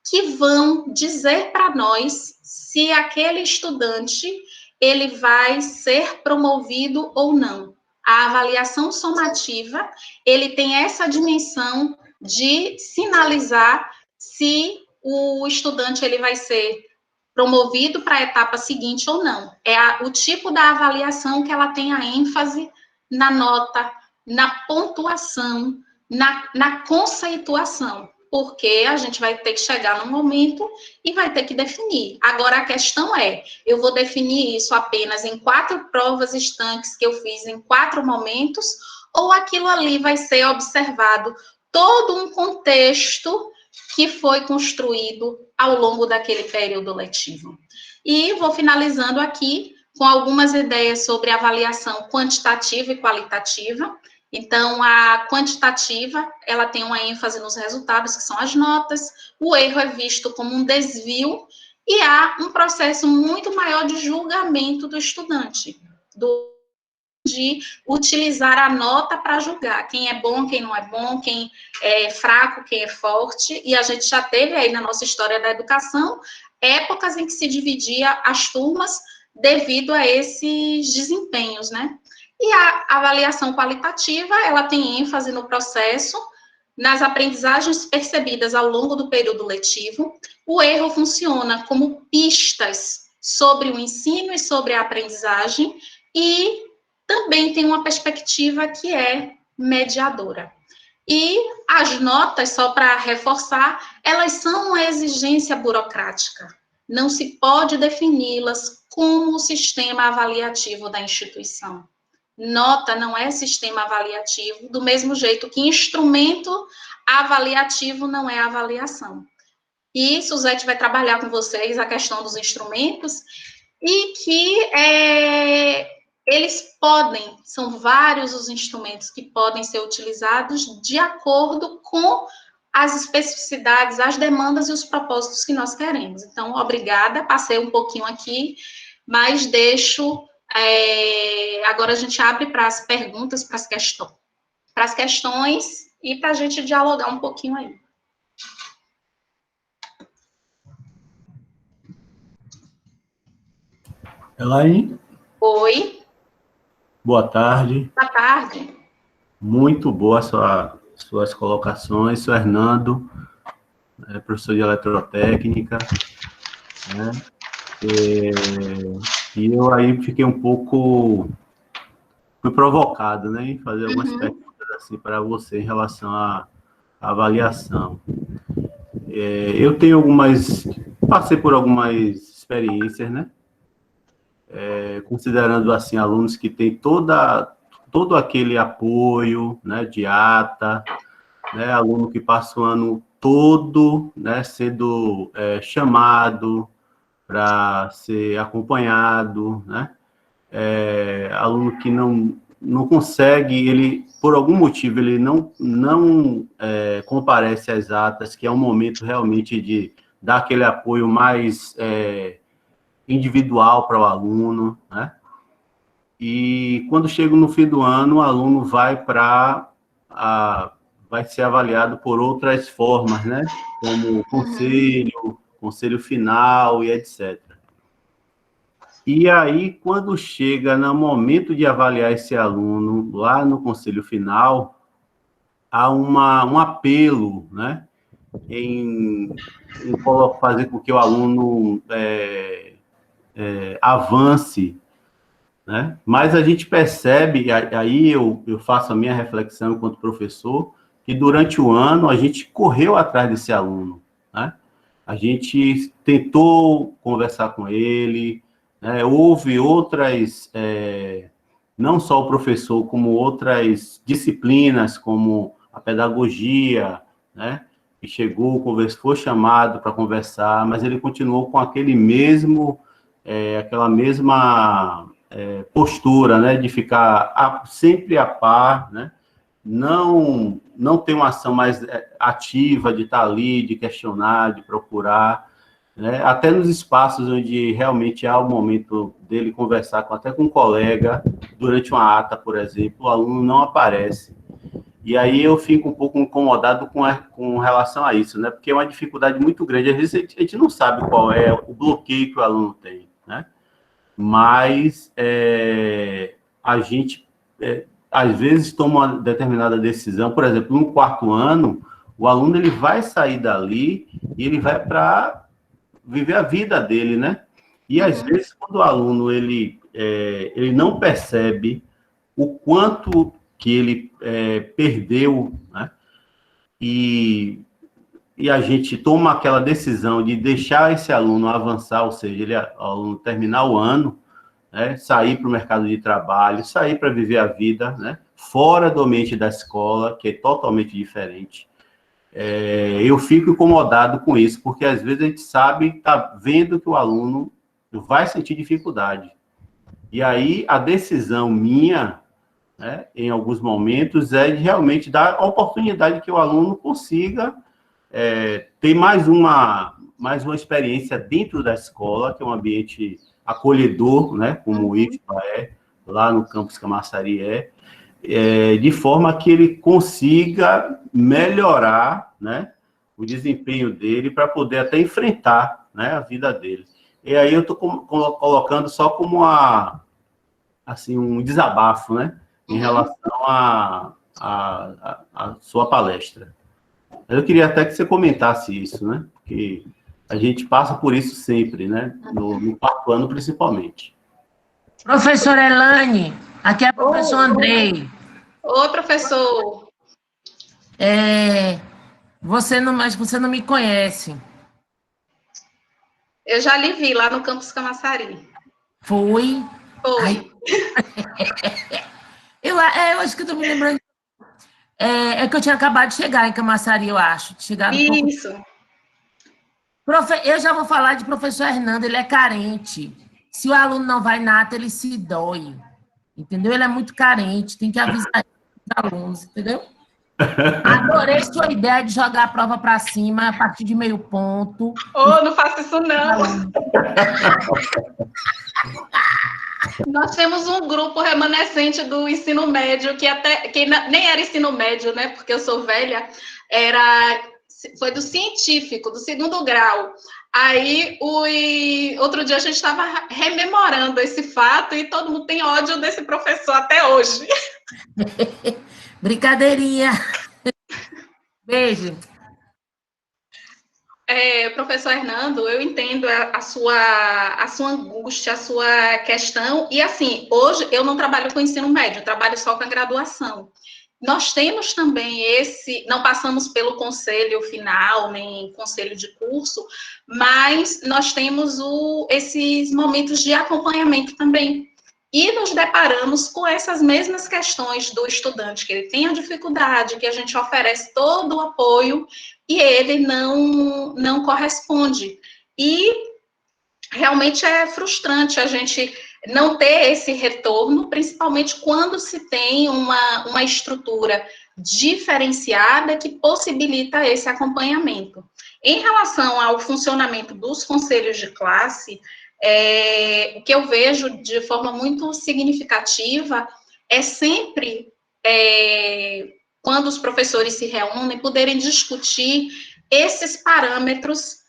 que vão dizer para nós se aquele estudante ele vai ser promovido ou não. A avaliação somativa, ele tem essa dimensão de sinalizar se o estudante ele vai ser promovido para a etapa seguinte ou não. É o tipo da avaliação que ela tem a ênfase na nota, na pontuação, na conceituação, porque a gente vai ter que chegar num momento e vai ter que definir. Agora, a questão é, eu vou definir isso apenas em 4 provas estanques que eu fiz em 4 momentos, ou aquilo ali vai ser observado todo um contexto que foi construído ao longo daquele período letivo. E vou finalizando aqui com algumas ideias sobre avaliação quantitativa e qualitativa. Então, a quantitativa, ela tem uma ênfase nos resultados, que são as notas, o erro é visto como um desvio, e há um processo muito maior de julgamento do estudante, de utilizar a nota para julgar quem é bom, quem não é bom, quem é fraco, quem é forte, e a gente já teve aí na nossa história da educação épocas em que se dividia as turmas devido a esses desempenhos, né? E a avaliação qualitativa, ela tem ênfase no processo, nas aprendizagens percebidas ao longo do período letivo. O erro funciona como pistas sobre o ensino e sobre a aprendizagem, e também tem uma perspectiva que é mediadora. E as notas, só para reforçar, elas são uma exigência burocrática. Não se pode defini-las como o sistema avaliativo da instituição. Nota não é sistema avaliativo, do mesmo jeito que instrumento avaliativo não é avaliação. E Suzete vai trabalhar com vocês a questão dos instrumentos, e que eles podem, são vários os instrumentos que podem ser utilizados de acordo com as especificidades, as demandas e os propósitos que nós queremos. Então, obrigada, passei um pouquinho aqui, mas deixo... agora a gente abre para as perguntas, para as questões e para a gente dialogar um pouquinho aí. Elaine? Oi. Boa tarde. Boa tarde. Muito boa suas colocações. Sou Hernando, professor de eletrotécnica, né? E eu aí fiquei um pouco... Fui provocado, né, em fazer algumas perguntas assim para você em relação à avaliação. Eu tenho passei por algumas experiências, né, considerando assim alunos que têm todo aquele apoio, né, de ata, né, aluno que passa o ano todo, né, sendo chamado para ser acompanhado, né, aluno que não consegue, ele, por algum motivo, ele não comparece às atas, que é um momento realmente de dar aquele apoio mais individual para o aluno, né? E quando chega no fim do ano, o aluno vai ser avaliado por outras formas, né? Como conselho final e etc. E aí, quando chega no momento de avaliar esse aluno, lá no conselho final, há um apelo, né, em fazer com que o aluno avance, né? Mas a gente percebe, aí eu faço a minha reflexão enquanto professor, que durante o ano a gente correu atrás desse aluno, né? A gente tentou conversar com ele, houve outras, não só o professor, como outras disciplinas, como a pedagogia, né, que foi chamado para conversar, mas ele continuou com aquela mesma postura, né, de ficar sempre a par, né, não ter uma ação mais ativa de estar ali, de questionar, de procurar, né? Até nos espaços onde realmente há o momento dele conversar até com um colega, durante uma ata, por exemplo, o aluno não aparece. E aí eu fico um pouco incomodado com relação a isso, né? Porque é uma dificuldade muito grande. Às vezes a gente não sabe qual é o bloqueio que o aluno tem, né? Mas a gente às vezes, toma uma determinada decisão. Por exemplo, no 4º ano, o aluno ele vai sair dali e ele vai para viver a vida dele, né? E, às vezes, quando o aluno ele não percebe o quanto que ele perdeu, né? E a gente toma aquela decisão de deixar esse aluno avançar, ou seja, o aluno terminar o ano, né, sair para o mercado de trabalho, sair para viver a vida, né, fora do ambiente da escola, que é totalmente diferente. Eu fico incomodado com isso, porque às vezes a gente sabe, está vendo que o aluno vai sentir dificuldade. E aí a decisão minha, né, em alguns momentos, é de realmente dar a oportunidade que o aluno consiga ter mais uma experiência dentro da escola, que é um ambiente acolhedor, né, como o IFPA lá no campus Camaçari de forma que ele consiga melhorar, né, o desempenho dele para poder até enfrentar, né, a vida dele. E aí eu estou colocando só como assim, um desabafo, né, em relação à sua palestra. Eu queria até que você comentasse isso, né, porque a gente passa por isso sempre, né, no 4º ano principalmente. Professora Elane, aqui é o professor Andrei. Oi, professor. Mas você não me conhece. Eu já lhe vi lá no campus Camaçari. Foi? Foi. Eu acho que eu estou me lembrando. É que eu tinha acabado de chegar em Camaçari, eu acho. Isso. Eu já vou falar de professor Hernando, ele é carente. Se o aluno não vai nata, ele se dói. Entendeu? Ele é muito carente, tem que avisar os alunos, entendeu? Adorei sua ideia de jogar a prova para cima a partir de meio ponto. Não faça isso, não. Nós temos um grupo remanescente do ensino médio, que nem era ensino médio, né? Porque eu sou velha, foi do científico, do 2º grau. Aí, outro dia a gente estava rememorando esse fato e todo mundo tem ódio desse professor até hoje. Brincadeirinha. Beijo. Professor Hernando, eu entendo a sua angústia, a sua questão. E, assim, hoje eu não trabalho com ensino médio, eu trabalho só com a graduação. Nós temos também não passamos pelo conselho final, nem conselho de curso, mas nós temos esses momentos de acompanhamento também. E nos deparamos com essas mesmas questões do estudante, que ele tem a dificuldade, que a gente oferece todo o apoio e ele não corresponde. E realmente é frustrante a gente não ter esse retorno, principalmente quando se tem uma estrutura diferenciada que possibilita esse acompanhamento. Em relação ao funcionamento dos conselhos de classe, o que eu vejo de forma muito significativa é sempre, quando os professores se reúnem, poderem discutir esses parâmetros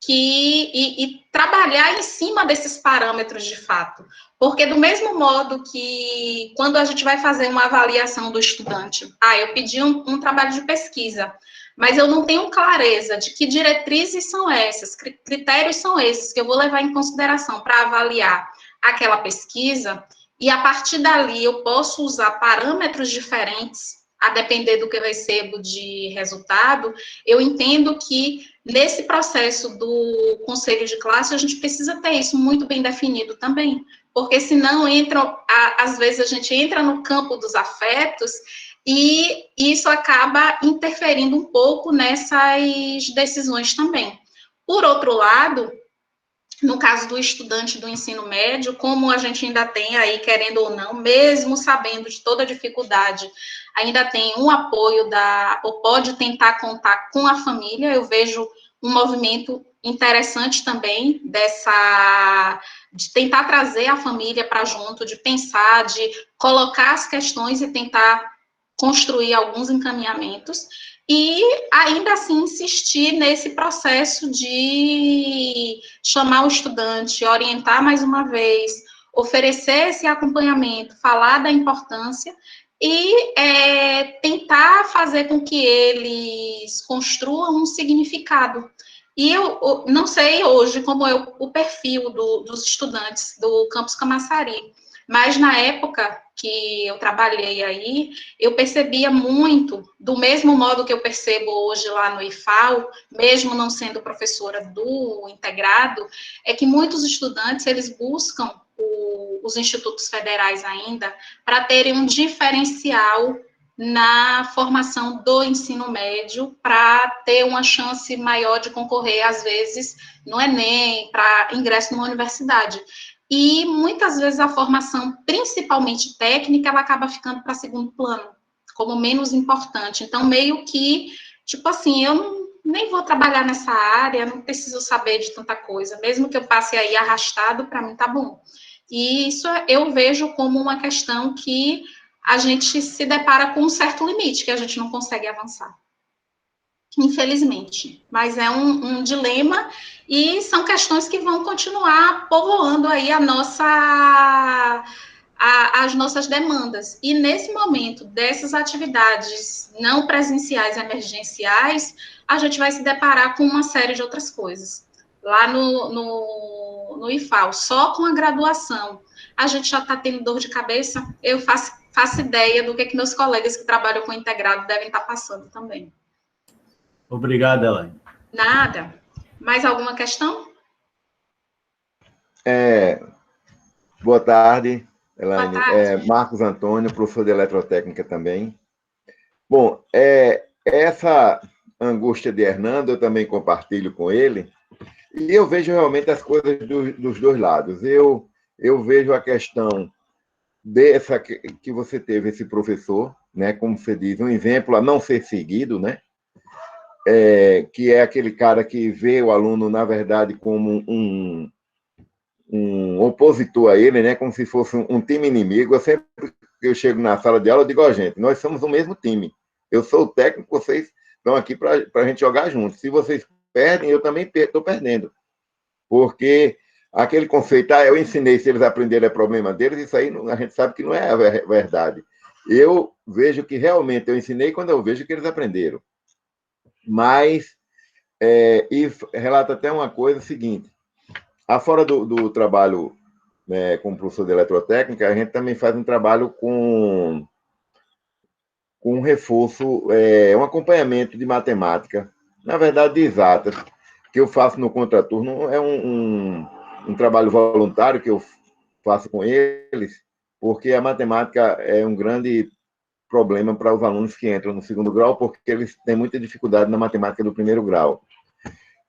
e trabalhar em cima desses parâmetros de fato. Porque do mesmo modo que quando a gente vai fazer uma avaliação do estudante, eu pedi um trabalho de pesquisa, mas eu não tenho clareza de que diretrizes são essas, critérios são esses que eu vou levar em consideração para avaliar aquela pesquisa, e a partir dali eu posso usar parâmetros diferentes, a depender do que eu recebo de resultado. Eu entendo que nesse processo do conselho de classe, a gente precisa ter isso muito bem definido também, porque senão às vezes a gente entra no campo dos afetos e isso acaba interferindo um pouco nessas decisões também. Por outro lado, no caso do estudante do ensino médio, como a gente ainda tem aí, querendo ou não, mesmo sabendo de toda a dificuldade, ainda tem um apoio ou pode tentar contar com a família. Eu vejo um movimento interessante também de tentar trazer a família para junto, de pensar, de colocar as questões e tentar construir alguns encaminhamentos, e ainda assim insistir nesse processo de chamar o estudante, orientar mais uma vez, oferecer esse acompanhamento, falar da importância e tentar fazer com que eles construam um significado. E eu não sei hoje como é o perfil dos estudantes do campus Camaçari, mas na época que eu trabalhei aí, eu percebia muito, do mesmo modo que eu percebo hoje lá no IFAL, mesmo não sendo professora do integrado, é que muitos estudantes, eles buscam os institutos federais ainda para terem um diferencial na formação do ensino médio, para ter uma chance maior de concorrer, às vezes, no Enem, para ingresso numa universidade. E, muitas vezes, a formação, principalmente técnica, ela acaba ficando para segundo plano, como menos importante. Então, meio que, tipo assim, eu nem vou trabalhar nessa área, não preciso saber de tanta coisa. Mesmo que eu passe aí arrastado, para mim tá bom. E isso eu vejo como uma questão que a gente se depara com um certo limite, que a gente não consegue avançar. Infelizmente. Mas é um dilema e são questões que vão continuar povoando aí as nossas demandas. E nesse momento dessas atividades não presenciais emergenciais, a gente vai se deparar com uma série de outras coisas. Lá no IFAL, só com a graduação, a gente já está tendo dor de cabeça, eu faço ideia do que meus colegas que trabalham com integrado devem estar passando também. Obrigado, Elaine. Nada. Mais alguma questão? Boa tarde, Elaine. Boa tarde. Marcos Antônio, professor de eletrotécnica também. Bom, essa angústia de Hernando eu também compartilho com ele, e eu vejo realmente as coisas dos dois lados. Eu vejo a questão dessa que você teve esse professor, né, como você diz, um exemplo a não ser seguido, né, que é aquele cara que vê o aluno, na verdade, como um opositor a ele, né, como se fosse um time inimigo. Eu sempre que eu chego na sala de aula, eu digo, gente, nós somos o mesmo time. Eu sou o técnico, vocês estão aqui para a gente jogar juntos. Se vocês perdem, eu também estou perdendo. Porque aquele conceito, eu ensinei, se eles aprenderem é problema deles, isso aí a gente sabe que não é a verdade. Eu vejo que realmente eu ensinei quando eu vejo que eles aprenderam. Mas, e relata até uma coisa seguinte, afora do trabalho, né, como professor de eletrotécnica, a gente também faz um trabalho com um reforço, um acompanhamento de matemática, na verdade de exatas, que eu faço no contraturno. É um trabalho voluntário que eu faço com eles, porque a matemática é um grande problema para os alunos que entram no segundo grau, porque eles têm muita dificuldade na matemática do primeiro grau.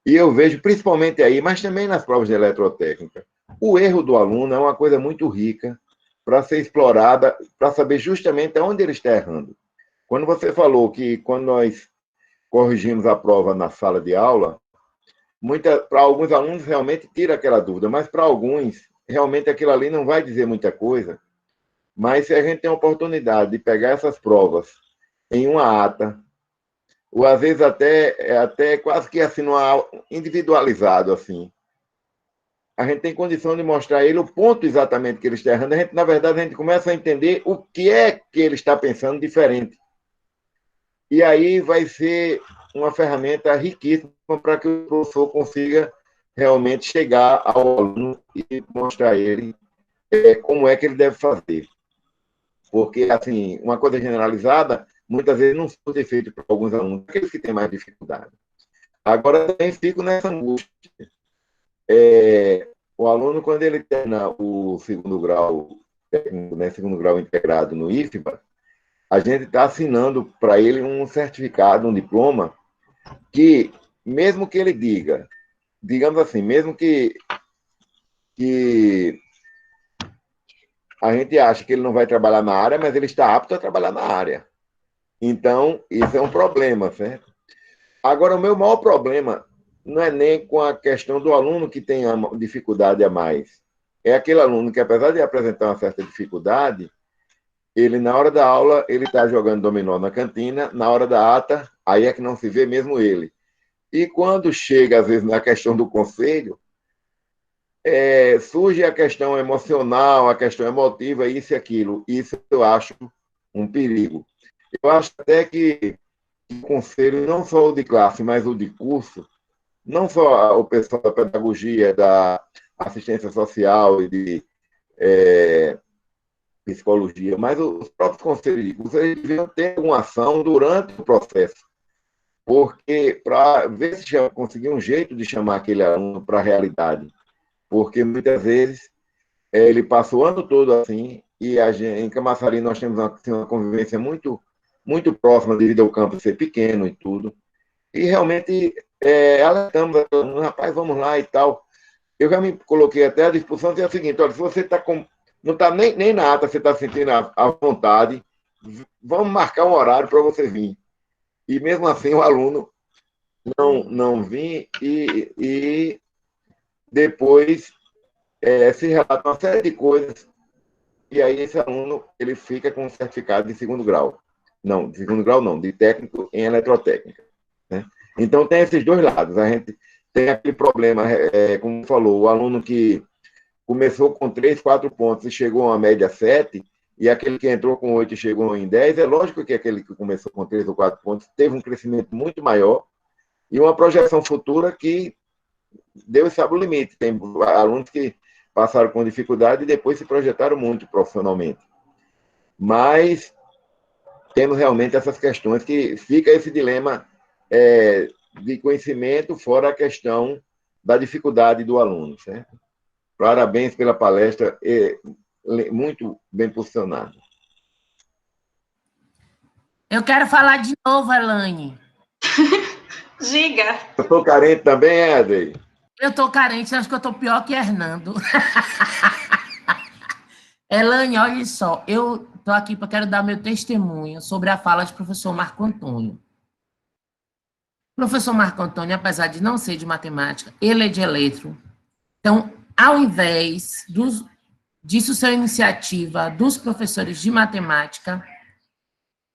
E eu vejo, principalmente aí, mas também nas provas de eletrotécnica, o erro do aluno é uma coisa muito rica para ser explorada, para saber justamente onde ele está errando. Quando você falou que, quando nós corrigimos a prova na sala de aula, para alguns alunos realmente tira aquela dúvida, mas para alguns, realmente aquilo ali não vai dizer muita coisa. Mas se a gente tem a oportunidade de pegar essas provas em uma ata, ou às vezes até quase que assim, individualizado, assim, a gente tem condição de mostrar a ele o ponto exatamente que ele está errando. Na verdade, a gente começa a entender o que é que ele está pensando diferente. E aí vai ser uma ferramenta riquíssima para que o professor consiga realmente chegar ao aluno e mostrar a ele como é que ele deve fazer. Porque, assim, uma coisa generalizada, muitas vezes não surte efeito para alguns alunos, aqueles que têm mais dificuldade. Agora, também fico nessa angústia. O aluno, quando ele termina o segundo grau técnico, né, segundo grau integrado no IFBA, a gente está assinando para ele um certificado, um diploma, que, mesmo que ele diga, digamos assim, mesmo que a gente acha que ele não vai trabalhar na área, mas ele está apto a trabalhar na área. Então, isso é um problema, certo? Agora, o meu maior problema não é nem com a questão do aluno que tem a dificuldade a mais. É aquele aluno que, apesar de apresentar uma certa dificuldade, ele, na hora da aula, ele está jogando dominó na cantina, na hora da ata, aí é que não se vê mesmo ele. E quando chega, às vezes, na questão do conselho, surge a questão emocional, a questão emotiva, isso e aquilo. Isso eu acho um perigo. Eu acho até que o conselho, não só o de classe, mas o de curso, não só o pessoal da pedagogia, da assistência social e de psicologia, mas os próprios conselhos de curso, eles deviam ter uma ação durante o processo, porque para ver se conseguir um jeito de chamar aquele aluno para a realidade, porque muitas vezes ele passa o ano todo assim, e em Camaçari nós temos uma convivência muito, muito próxima devido ao campo ser pequeno e tudo, e realmente alertamos, rapaz, vamos lá e tal. Eu já me coloquei até à disposição de dizer o seguinte, olha, se você não está nem na ata, você está sentindo à vontade, vamos marcar um horário para você vir. E mesmo assim o aluno não vir e depois se relata uma série de coisas e aí esse aluno ele fica com um certificado de segundo grau. Não, de segundo grau não, de técnico em eletrotécnica. Né? Então tem esses dois lados. A gente tem aquele problema, como falou, o aluno que começou com 3, 4 pontos e chegou a uma média 7, e aquele que entrou com 8 e chegou em 10, é lógico que aquele que começou com 3 ou 4 pontos teve um crescimento muito maior e uma projeção futura que Deus sabe o limite. Tem alunos que passaram com dificuldade e depois se projetaram muito profissionalmente. Mas temos realmente essas questões que fica esse dilema de conhecimento, fora a questão da dificuldade do aluno, certo? Parabéns pela palestra, muito bem posicionada. Eu quero falar de novo, Elaine. Diga. Eu estou carente também, Edrei? Eu estou carente, acho que eu estou pior que Hernando. Elaine, olha só, eu estou aqui para quero dar meu testemunho sobre a fala de professor Marco Antônio. O professor Marco Antônio, apesar de não ser de matemática, ele é de eletro. Então, ao invés disso ser iniciativa dos professores de matemática,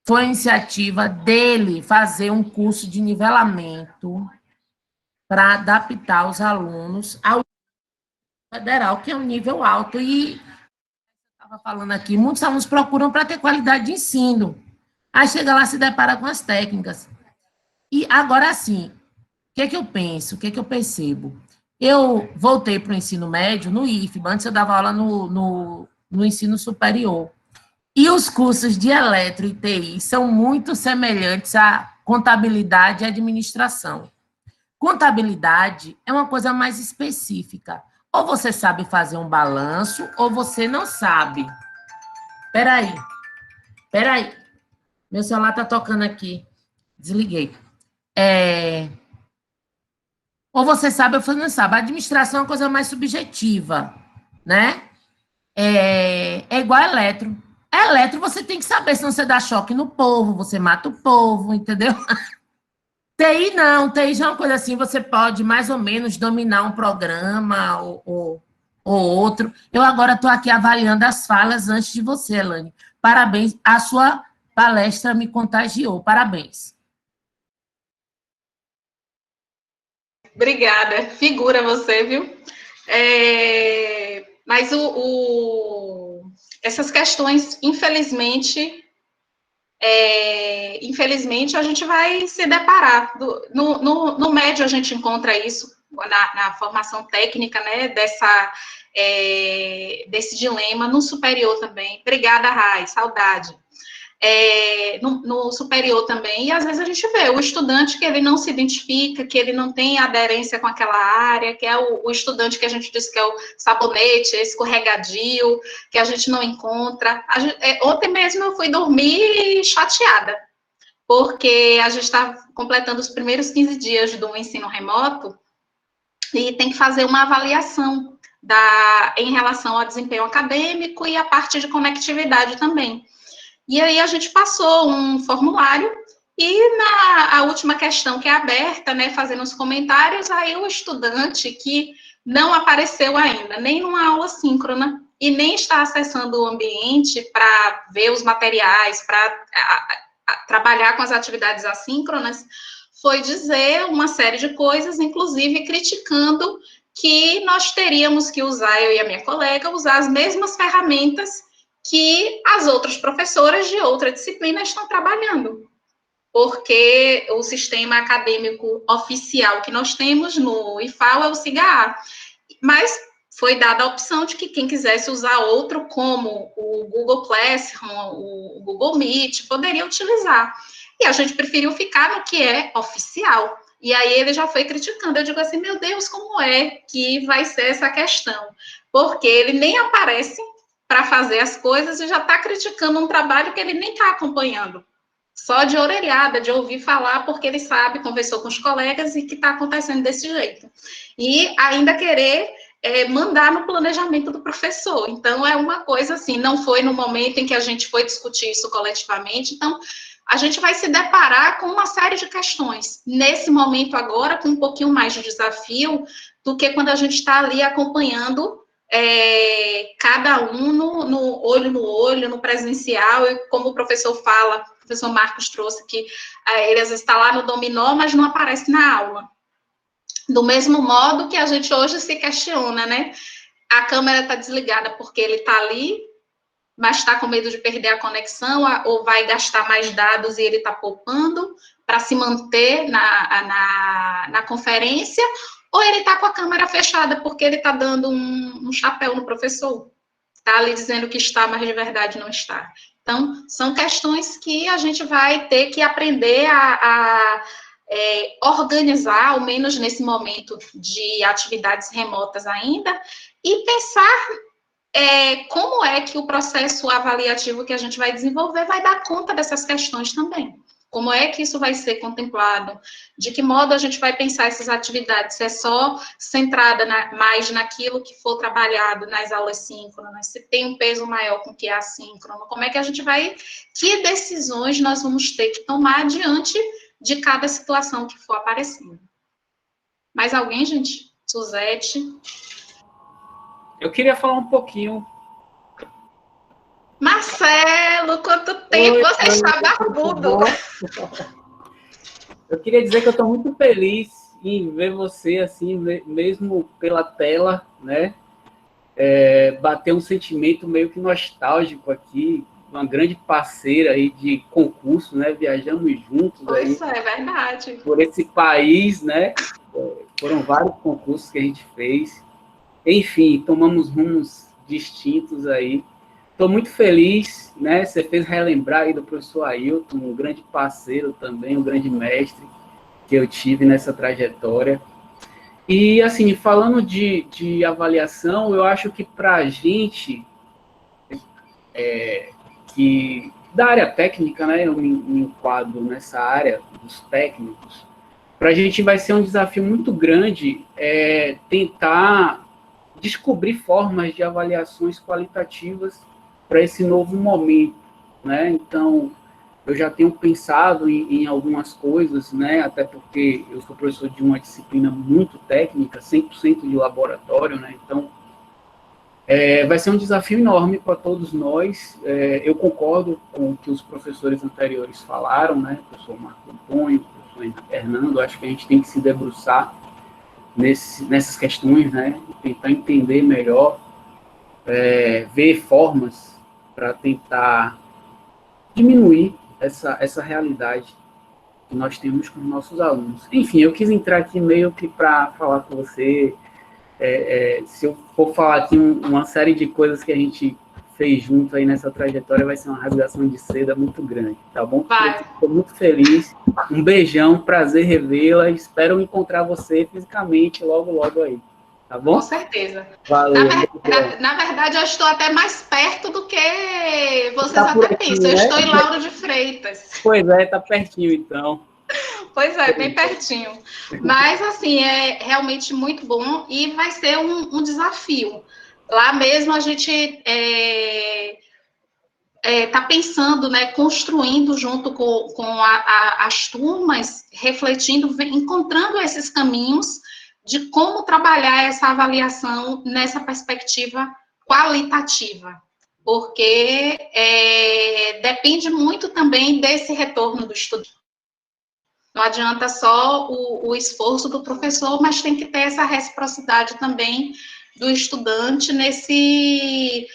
foi a iniciativa dele fazer um curso de nivelamento para adaptar os alunos ao federal, que é um nível alto. E, estava falando aqui, muitos alunos procuram para ter qualidade de ensino. Aí chega lá e se depara com as técnicas. E agora, sim, o que é que eu penso, o que é que eu percebo? Eu voltei para o ensino médio no IFBA, antes eu dava aula no ensino superior. E os cursos de eletro e TI são muito semelhantes à contabilidade e administração. Contabilidade é uma coisa mais específica. Ou você sabe fazer um balanço, ou você não sabe. Espera aí. Meu celular está tocando aqui. Desliguei. Ou você sabe ou você não sabe. A administração é uma coisa mais subjetiva, né? É igual a eletro. Eletro você tem que saber, senão você dá choque no povo, você mata o povo, entendeu? TI não, TI já é uma coisa assim, você pode mais ou menos dominar um programa ou outro. Eu agora estou aqui avaliando as falas antes de você, Elaine. Parabéns, a sua palestra me contagiou, parabéns. Obrigada, figura você, viu? Mas essas questões, infelizmente, a gente vai se deparar. No médio, a gente encontra isso, na formação técnica, né, desse dilema, no superior também. Obrigada, Rai, saudade. No superior também, e às vezes a gente vê o estudante que ele não se identifica, que ele não tem aderência com aquela área, que é o estudante que a gente diz que é o sabonete, escorregadio, que a gente não encontra. Ontem mesmo eu fui dormir chateada, porque a gente está completando os primeiros 15 dias do ensino remoto e tem que fazer uma avaliação em relação ao desempenho acadêmico e a parte de conectividade também. E aí a gente passou um formulário e a última questão que é aberta, né, fazendo os comentários, aí o estudante que não apareceu ainda, nem numa aula síncrona, e nem está acessando o ambiente para ver os materiais, para trabalhar com as atividades assíncronas, foi dizer uma série de coisas, inclusive criticando que nós teríamos que usar, eu e a minha colega, usar as mesmas ferramentas que as outras professoras de outra disciplina estão trabalhando. Porque o sistema acadêmico oficial que nós temos no IFAL é o SIGA-A. Mas foi dada a opção de que quem quisesse usar outro, como o Google Classroom, o Google Meet, poderia utilizar. E a gente preferiu ficar no que é oficial. E aí ele já foi criticando. Eu digo assim, meu Deus, como é que vai ser essa questão? Porque ele nem aparece para fazer as coisas e já está criticando um trabalho que ele nem está acompanhando. Só de orelhada, de ouvir falar, porque ele sabe, conversou com os colegas e que está acontecendo desse jeito. E ainda querer mandar no planejamento do professor. Então, é uma coisa assim, não foi no momento em que a gente foi discutir isso coletivamente, então, a gente vai se deparar com uma série de questões. Nesse momento agora, com um pouquinho mais de desafio, do que quando a gente está ali acompanhando cada um no olho, no presencial, e como o professor fala, o professor Marcos trouxe que ele às vezes está lá no dominó, mas não aparece na aula. Do mesmo modo que a gente hoje se questiona, né? A câmera está desligada porque ele está ali, mas está com medo de perder a conexão, ou vai gastar mais dados e ele está poupando para se manter na conferência, ou ele está com a câmera fechada porque ele está dando um chapéu no professor. Está ali dizendo que está, mas de verdade não está. Então, são questões que a gente vai ter que aprender a organizar, ao menos nesse momento de atividades remotas ainda, e pensar como é que o processo avaliativo que a gente vai desenvolver vai dar conta dessas questões também. Como é que isso vai ser contemplado? De que modo a gente vai pensar essas atividades? Se é só centrada mais naquilo que for trabalhado nas aulas síncronas, se tem um peso maior com o que é assíncrono, como é que a gente vai... Que decisões nós vamos ter que tomar diante de cada situação que for aparecendo? Mais alguém, gente? Suzete? Eu queria falar um pouquinho. Marcelo, quanto tempo! Você está barbudo! Eu queria dizer que eu estou muito feliz em ver você, assim, mesmo pela tela, né? Bater um sentimento meio que nostálgico aqui, uma grande parceira aí de concurso, né? Viajamos juntos. Pois aí, é verdade. por esse país, né? Foram vários concursos que a gente fez. Enfim, tomamos rumos distintos aí. Estou muito feliz, né? Você fez relembrar aí do professor Ailton, um grande parceiro também, um grande mestre que eu tive nessa trajetória. E, assim, falando de avaliação, eu acho que para a gente, que da área técnica, né? Eu me enquadro nessa área dos técnicos, para a gente vai ser um desafio muito grande tentar descobrir formas de avaliações qualitativas para esse novo momento, né? Então, eu já tenho pensado em algumas coisas, né? Até porque eu sou professor de uma disciplina muito técnica, 100% de laboratório, né? Então, vai ser um desafio enorme para todos nós. Eu concordo com o que os professores anteriores falaram, né? O professor Marco Antônio, o professor Hernando, acho que a gente tem que se debruçar nessas questões, né? Tentar entender melhor, ver formas para tentar diminuir essa realidade que nós temos com os nossos alunos. Enfim, eu quis entrar aqui meio que para falar com você, se eu for falar aqui uma série de coisas que a gente fez junto aí nessa trajetória, vai ser uma rasgação de seda muito grande, tá bom? Estou muito feliz, um beijão, prazer revê-la, espero encontrar você fisicamente logo aí. Tá bom? Com certeza. Valeu. Na verdade, eu estou até mais perto do que vocês tá até aqui, pensam. né? Eu estou em Lauro de Freitas. Pois é, tá pertinho, então. Pois é, bem pertinho. Mas, assim, é realmente muito bom e vai ser um desafio. Lá mesmo a gente está pensando, né, construindo junto com as turmas, refletindo, encontrando esses caminhos de como trabalhar essa avaliação nessa perspectiva qualitativa, porque depende muito também desse retorno do estudante. Não adianta só o esforço do professor, mas tem que ter essa reciprocidade também do estudante nesse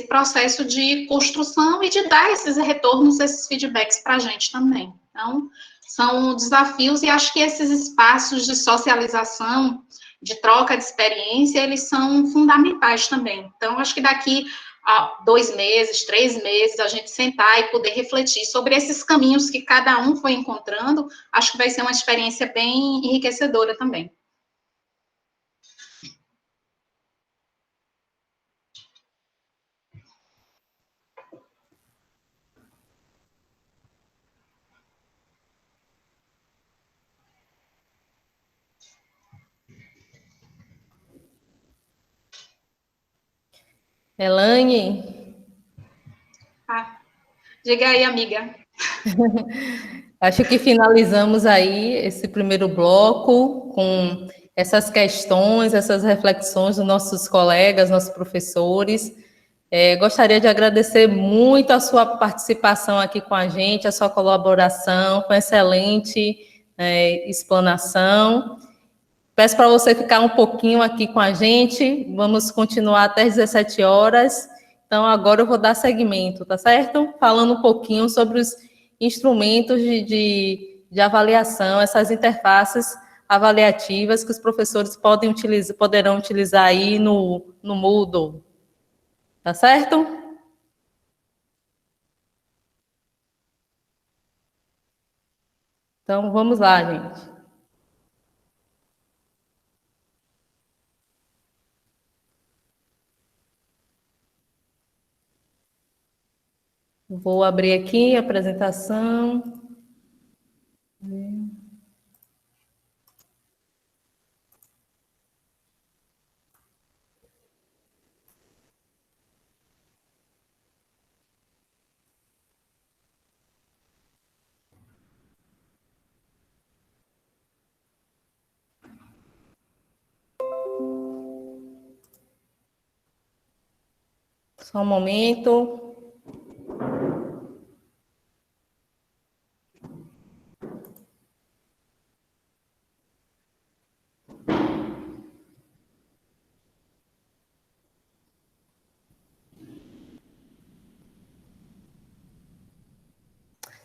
processo de construção e de dar esses retornos, esses feedbacks para a gente também. Então, são desafios e acho que esses espaços de socialização, de troca de experiência, eles são fundamentais também. Então, acho que daqui a 2 meses, 3 meses, a gente sentar e poder refletir sobre esses caminhos que cada um foi encontrando, acho que vai ser uma experiência bem enriquecedora também. Elaine? Diga aí, amiga. Acho que finalizamos aí esse primeiro bloco com essas questões, essas reflexões dos nossos colegas, nossos professores. Gostaria de agradecer muito a sua participação aqui com a gente, a sua colaboração, com excelente explanação. Peço para você ficar um pouquinho aqui com a gente, vamos continuar até às 17 horas. Então, agora eu vou dar seguimento, tá certo? Falando um pouquinho sobre os instrumentos de avaliação, essas interfaces avaliativas que os professores poderão utilizar aí no Moodle. Tá certo? Então, vamos lá, gente. Vou abrir aqui a apresentação. Só um momento.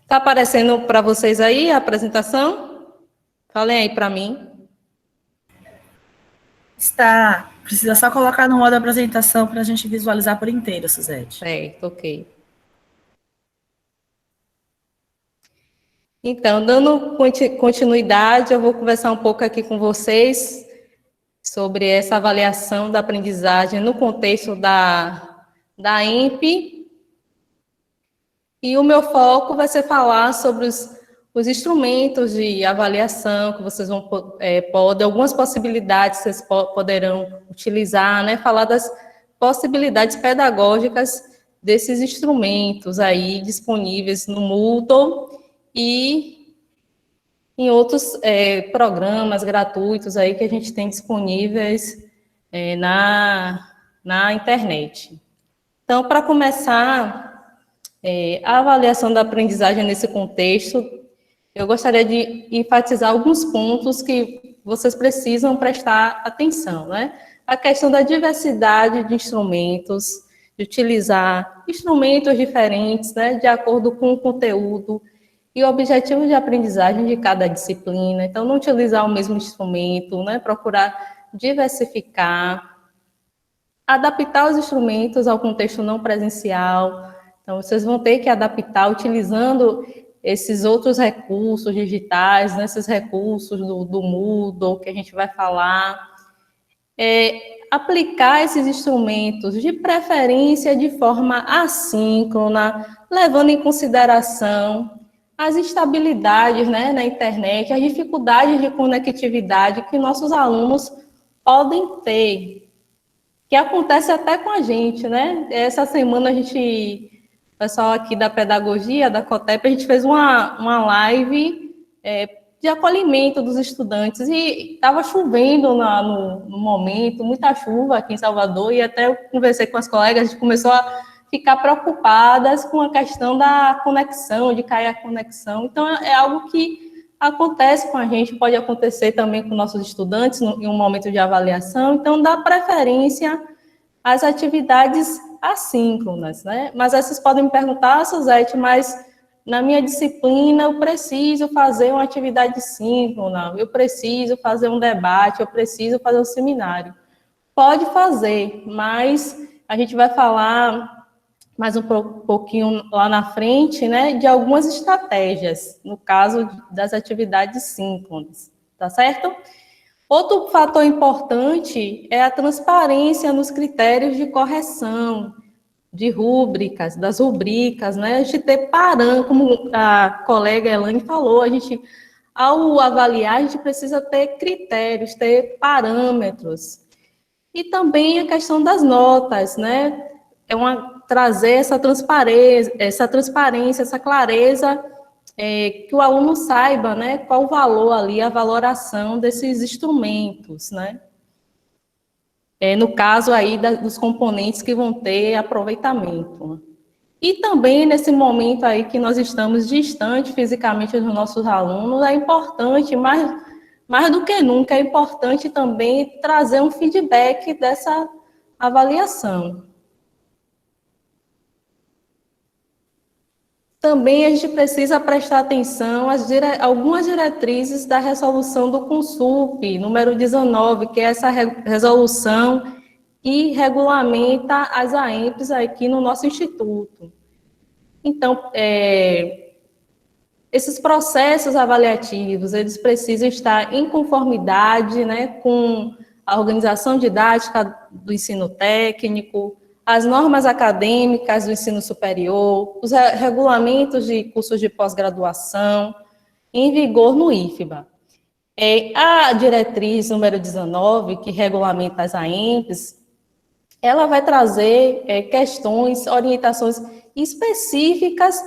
Está aparecendo para vocês aí a apresentação? Falem aí para mim. Está. Precisa só colocar no modo apresentação para a gente visualizar por inteiro, Suzete. Certo, ok. Então, dando continuidade, eu vou conversar um pouco aqui com vocês sobre essa avaliação da aprendizagem no contexto da EMP. E o meu foco vai ser falar sobre os instrumentos de avaliação que vocês vão poder, algumas possibilidades que vocês poderão utilizar, né? Falar das possibilidades pedagógicas desses instrumentos aí disponíveis no Moodle e em outros programas gratuitos aí que a gente tem disponíveis na internet. Então, para começar a avaliação da aprendizagem nesse contexto, eu gostaria de enfatizar alguns pontos que vocês precisam prestar atenção, né? A questão da diversidade de instrumentos, de utilizar instrumentos diferentes, né, de acordo com o conteúdo e o objetivo de aprendizagem de cada disciplina. Então, não utilizar o mesmo instrumento, né, procurar diversificar, adaptar os instrumentos ao contexto não presencial. Então, vocês vão ter que adaptar utilizando esses outros recursos digitais, né, esses recursos do Moodle que a gente vai falar. Aplicar esses instrumentos, de preferência de forma assíncrona, levando em consideração as instabilidades, né, na internet, as dificuldades de conectividade que nossos alunos podem ter, que acontece até com a gente, né? Essa semana o pessoal aqui da pedagogia, da COTEP, a gente fez uma live de acolhimento dos estudantes, e estava chovendo no momento, muita chuva aqui em Salvador, e até eu conversei com as colegas, a gente começou a ficar preocupadas com a questão da conexão, de cair a conexão. Então, é algo que acontece com a gente, pode acontecer também com nossos estudantes em um momento de avaliação, então dá preferência às atividades assíncronas, né? Mas aí vocês podem me perguntar, Suzete, mas na minha disciplina eu preciso fazer uma atividade síncrona, eu preciso fazer um debate, eu preciso fazer um seminário. Pode fazer, mas a gente vai falar mais um pouquinho lá na frente, né, de algumas estratégias, no caso das atividades síncronas, tá certo? Outro fator importante é a transparência nos critérios de correção, de rúbricas, das rubricas, né, de ter parâmetros, como a colega Elaine falou, a gente, ao avaliar, a gente precisa ter critérios, ter parâmetros. E também a questão das notas, né, trazer essa transparência, essa clareza, que o aluno saiba, né, qual o valor ali, a valoração desses instrumentos, né? No caso aí dos componentes que vão ter aproveitamento. E também nesse momento aí que nós estamos distante fisicamente dos nossos alunos, é importante, mais do que nunca, é importante também trazer um feedback dessa avaliação. Também a gente precisa prestar atenção às algumas diretrizes da resolução do CONSUP, número 19, que é essa resolução que regulamenta as AEMPs aqui no nosso instituto. Então, esses processos avaliativos, eles precisam estar em conformidade, né, com a organização didática do ensino técnico, as normas acadêmicas do ensino superior, os regulamentos de cursos de pós-graduação, em vigor no IFBA. A diretriz número 19, que regulamenta as AEMPs, ela vai trazer questões, orientações específicas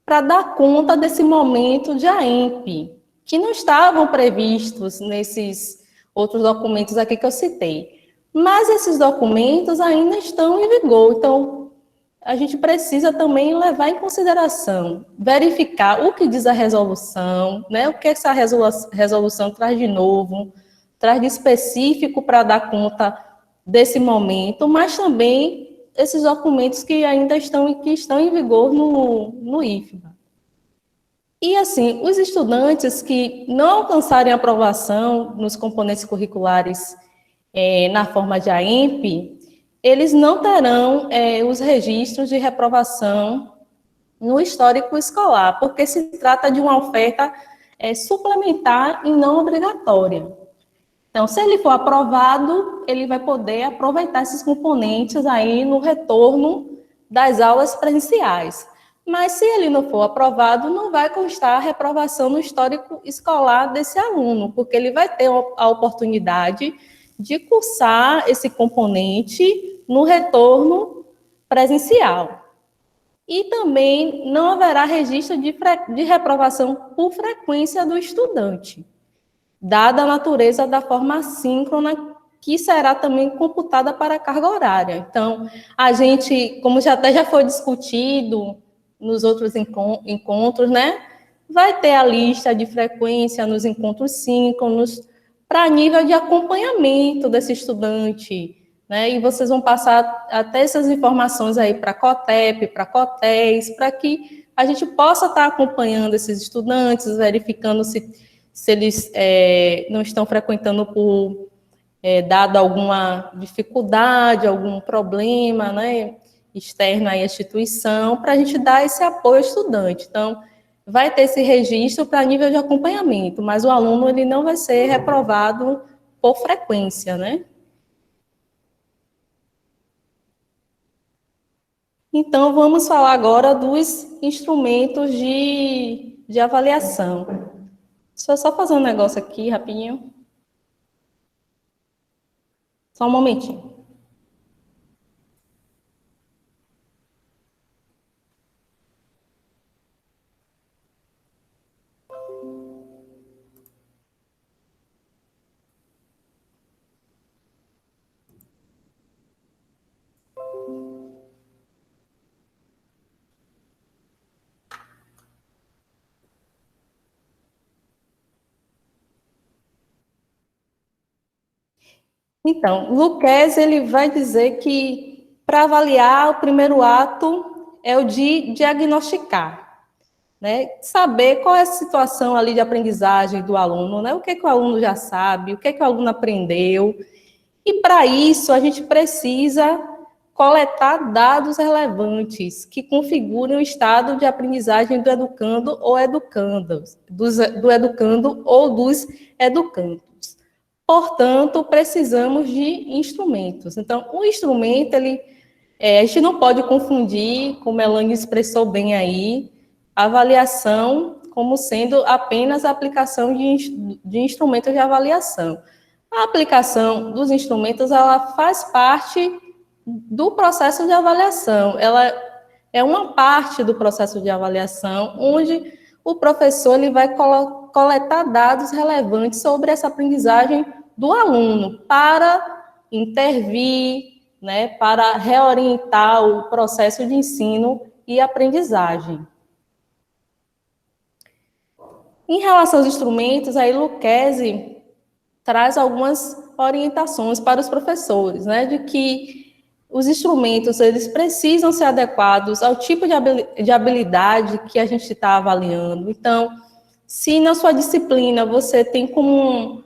para dar conta desse momento de AEMP, que não estavam previstos nesses outros documentos aqui que eu citei. Mas esses documentos ainda estão em vigor, então a gente precisa também levar em consideração, verificar o que diz a resolução, né, o que essa resolução traz de novo, traz de específico para dar conta desse momento, mas também esses documentos que ainda estão em vigor no IFBA. E, assim, os estudantes que não alcançarem aprovação nos componentes curriculares na forma de AEMP, eles não terão os registros de reprovação no histórico escolar, porque se trata de uma oferta suplementar e não obrigatória. Então, se ele for aprovado, ele vai poder aproveitar esses componentes aí no retorno das aulas presenciais. Mas se ele não for aprovado, não vai constar a reprovação no histórico escolar desse aluno, porque ele vai ter a oportunidade de cursar esse componente no retorno presencial. E também não haverá registro de reprovação por frequência do estudante, dada a natureza da forma assíncrona, que será também computada para a carga horária. Então, a gente, como até já foi discutido nos outros encontros, né, vai ter a lista de frequência nos encontros síncronos, para nível de acompanhamento desse estudante, né, e vocês vão passar até essas informações aí para a COTEP, para a COTES, para que a gente possa estar acompanhando esses estudantes, verificando se eles não estão frequentando por dado alguma dificuldade, algum problema, né, externo à instituição, para a gente dar esse apoio ao estudante. Então, vai ter esse registro para nível de acompanhamento, mas o aluno ele não vai ser reprovado por frequência, né? Então, vamos falar agora dos instrumentos de avaliação. Deixa eu só fazer um negócio aqui, rapidinho. Só um momentinho. Então, Luquez, ele vai dizer que, para avaliar, o primeiro ato é o de diagnosticar, né? Saber qual é a situação ali de aprendizagem do aluno, né? O que o aluno já sabe, o que o aluno aprendeu. E, para isso, a gente precisa coletar dados relevantes que configurem o estado de aprendizagem do educando ou educandas, do educando ou dos educandos. Portanto, precisamos de instrumentos. Então, o instrumento, a gente não pode confundir, como a Melanie expressou bem aí, a avaliação como sendo apenas a aplicação de instrumentos de avaliação. A aplicação dos instrumentos, ela faz parte do processo de avaliação. Ela é uma parte do processo de avaliação, onde o professor ele vai coletar dados relevantes sobre essa aprendizagem do aluno para intervir, né, para reorientar o processo de ensino e aprendizagem. Em relação aos instrumentos, a Lucchesi traz algumas orientações para os professores, né, de que os instrumentos, eles precisam ser adequados ao tipo de habilidade que a gente está avaliando. Então, se na sua disciplina você tem como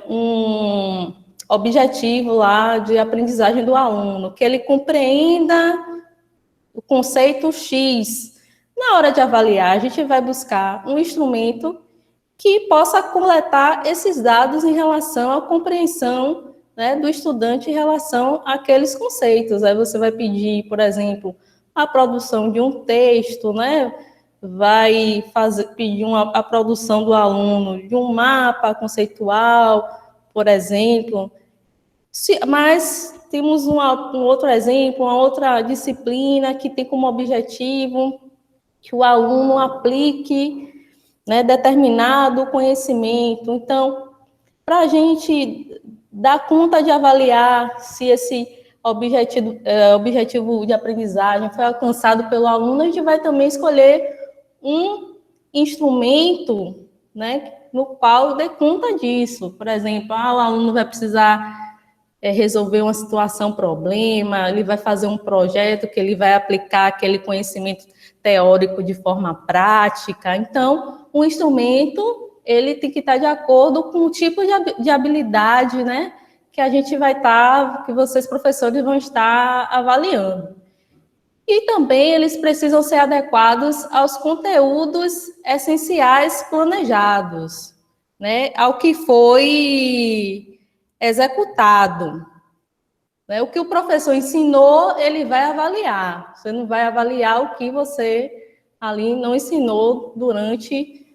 um objetivo lá de aprendizagem do aluno, que ele compreenda o conceito X, na hora de avaliar, a gente vai buscar um instrumento que possa coletar esses dados em relação à compreensão, né, do estudante em relação àqueles conceitos. Aí você vai pedir, por exemplo, a produção de um texto, né, vai pedir a produção do aluno de um mapa conceitual, por exemplo. Mas temos um outro exemplo, uma outra disciplina que tem como objetivo que o aluno aplique, né, determinado conhecimento. Então, para a gente dar conta de avaliar se esse objetivo de aprendizagem foi alcançado pelo aluno, a gente vai também escolher um instrumento, né, no qual dê conta disso. Por exemplo, o aluno vai precisar resolver uma situação, problema, ele vai fazer um projeto que ele vai aplicar aquele conhecimento teórico de forma prática. Então, o instrumento, ele tem que estar de acordo com o tipo de habilidade, né, que a gente vai estar, que vocês, professores, vão estar avaliando. E também eles precisam ser adequados aos conteúdos essenciais planejados, né, ao que foi executado. Né? O que o professor ensinou, ele vai avaliar. Você não vai avaliar o que você ali não ensinou durante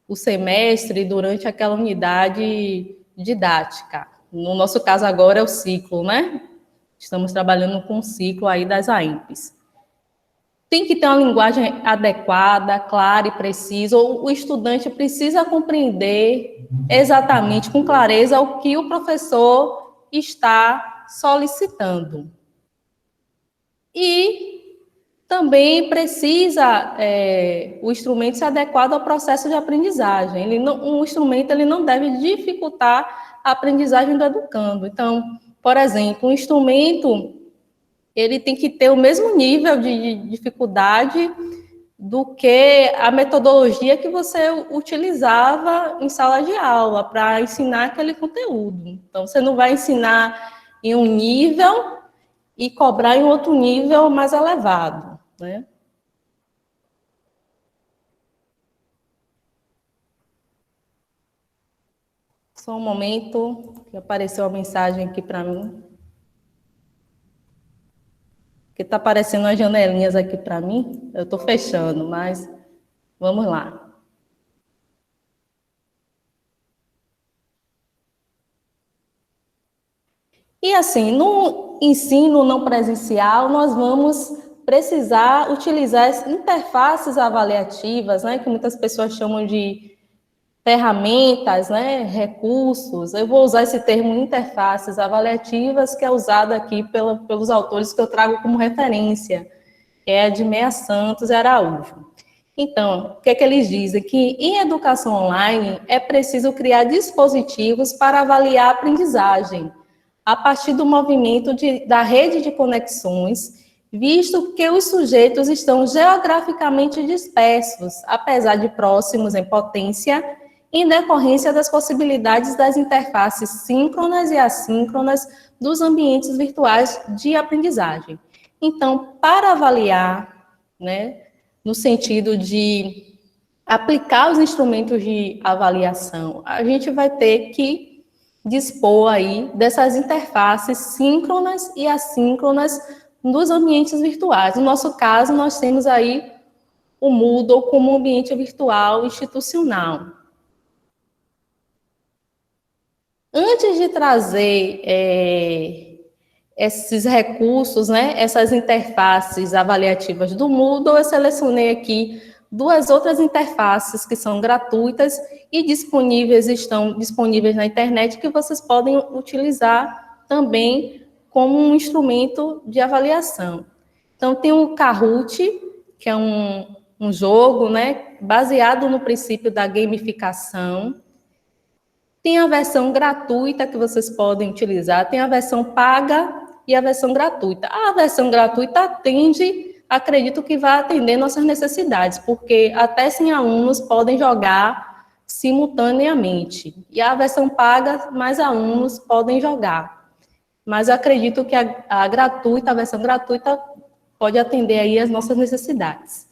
o semestre, durante aquela unidade didática. No nosso caso agora é o ciclo, né? Estamos trabalhando com o ciclo aí das AIMPs. Tem que ter uma linguagem adequada, clara e precisa. O estudante precisa compreender exatamente, com clareza, o que o professor está solicitando. E também precisa o instrumento ser adequado ao processo de aprendizagem. O instrumento ele não deve dificultar a aprendizagem do educando. Então, por exemplo, um instrumento ele tem que ter o mesmo nível de dificuldade do que a metodologia que você utilizava em sala de aula para ensinar aquele conteúdo. Então, você não vai ensinar em um nível e cobrar em outro nível mais elevado, né? Só um momento, que apareceu uma mensagem aqui para mim. Porque está aparecendo umas janelinhas aqui para mim. Eu estou fechando, mas vamos lá. E assim, no ensino não presencial, nós vamos precisar utilizar as interfaces avaliativas, né, que muitas pessoas chamam de ferramentas, né, recursos. Eu vou usar esse termo interfaces avaliativas, que é usado aqui pelos autores que eu trago como referência, que é de Meia Santos e Araújo. Então, o que é que eles dizem? Que em educação online é preciso criar dispositivos para avaliar a aprendizagem, a partir do movimento da rede de conexões, visto que os sujeitos estão geograficamente dispersos, apesar de próximos em potência, em decorrência das possibilidades das interfaces síncronas e assíncronas dos ambientes virtuais de aprendizagem. Então, para avaliar, né, no sentido de aplicar os instrumentos de avaliação, a gente vai ter que dispor aí dessas interfaces síncronas e assíncronas dos ambientes virtuais. No nosso caso, nós temos aí o Moodle como ambiente virtual institucional. Antes de trazer esses recursos, né, essas interfaces avaliativas do Moodle, eu selecionei aqui 2 outras interfaces que são gratuitas e estão disponíveis na internet, que vocês podem utilizar também como um instrumento de avaliação. Então, tem o Kahoot, que é um jogo, né, baseado no princípio da gamificação. Tem a versão gratuita que vocês podem utilizar, tem a versão paga e a versão gratuita. A versão gratuita acredito que vai atender nossas necessidades, porque até 100 alunos podem jogar simultaneamente. E a versão paga, mais alunos podem jogar. Mas eu acredito que a versão gratuita pode atender aí as nossas necessidades.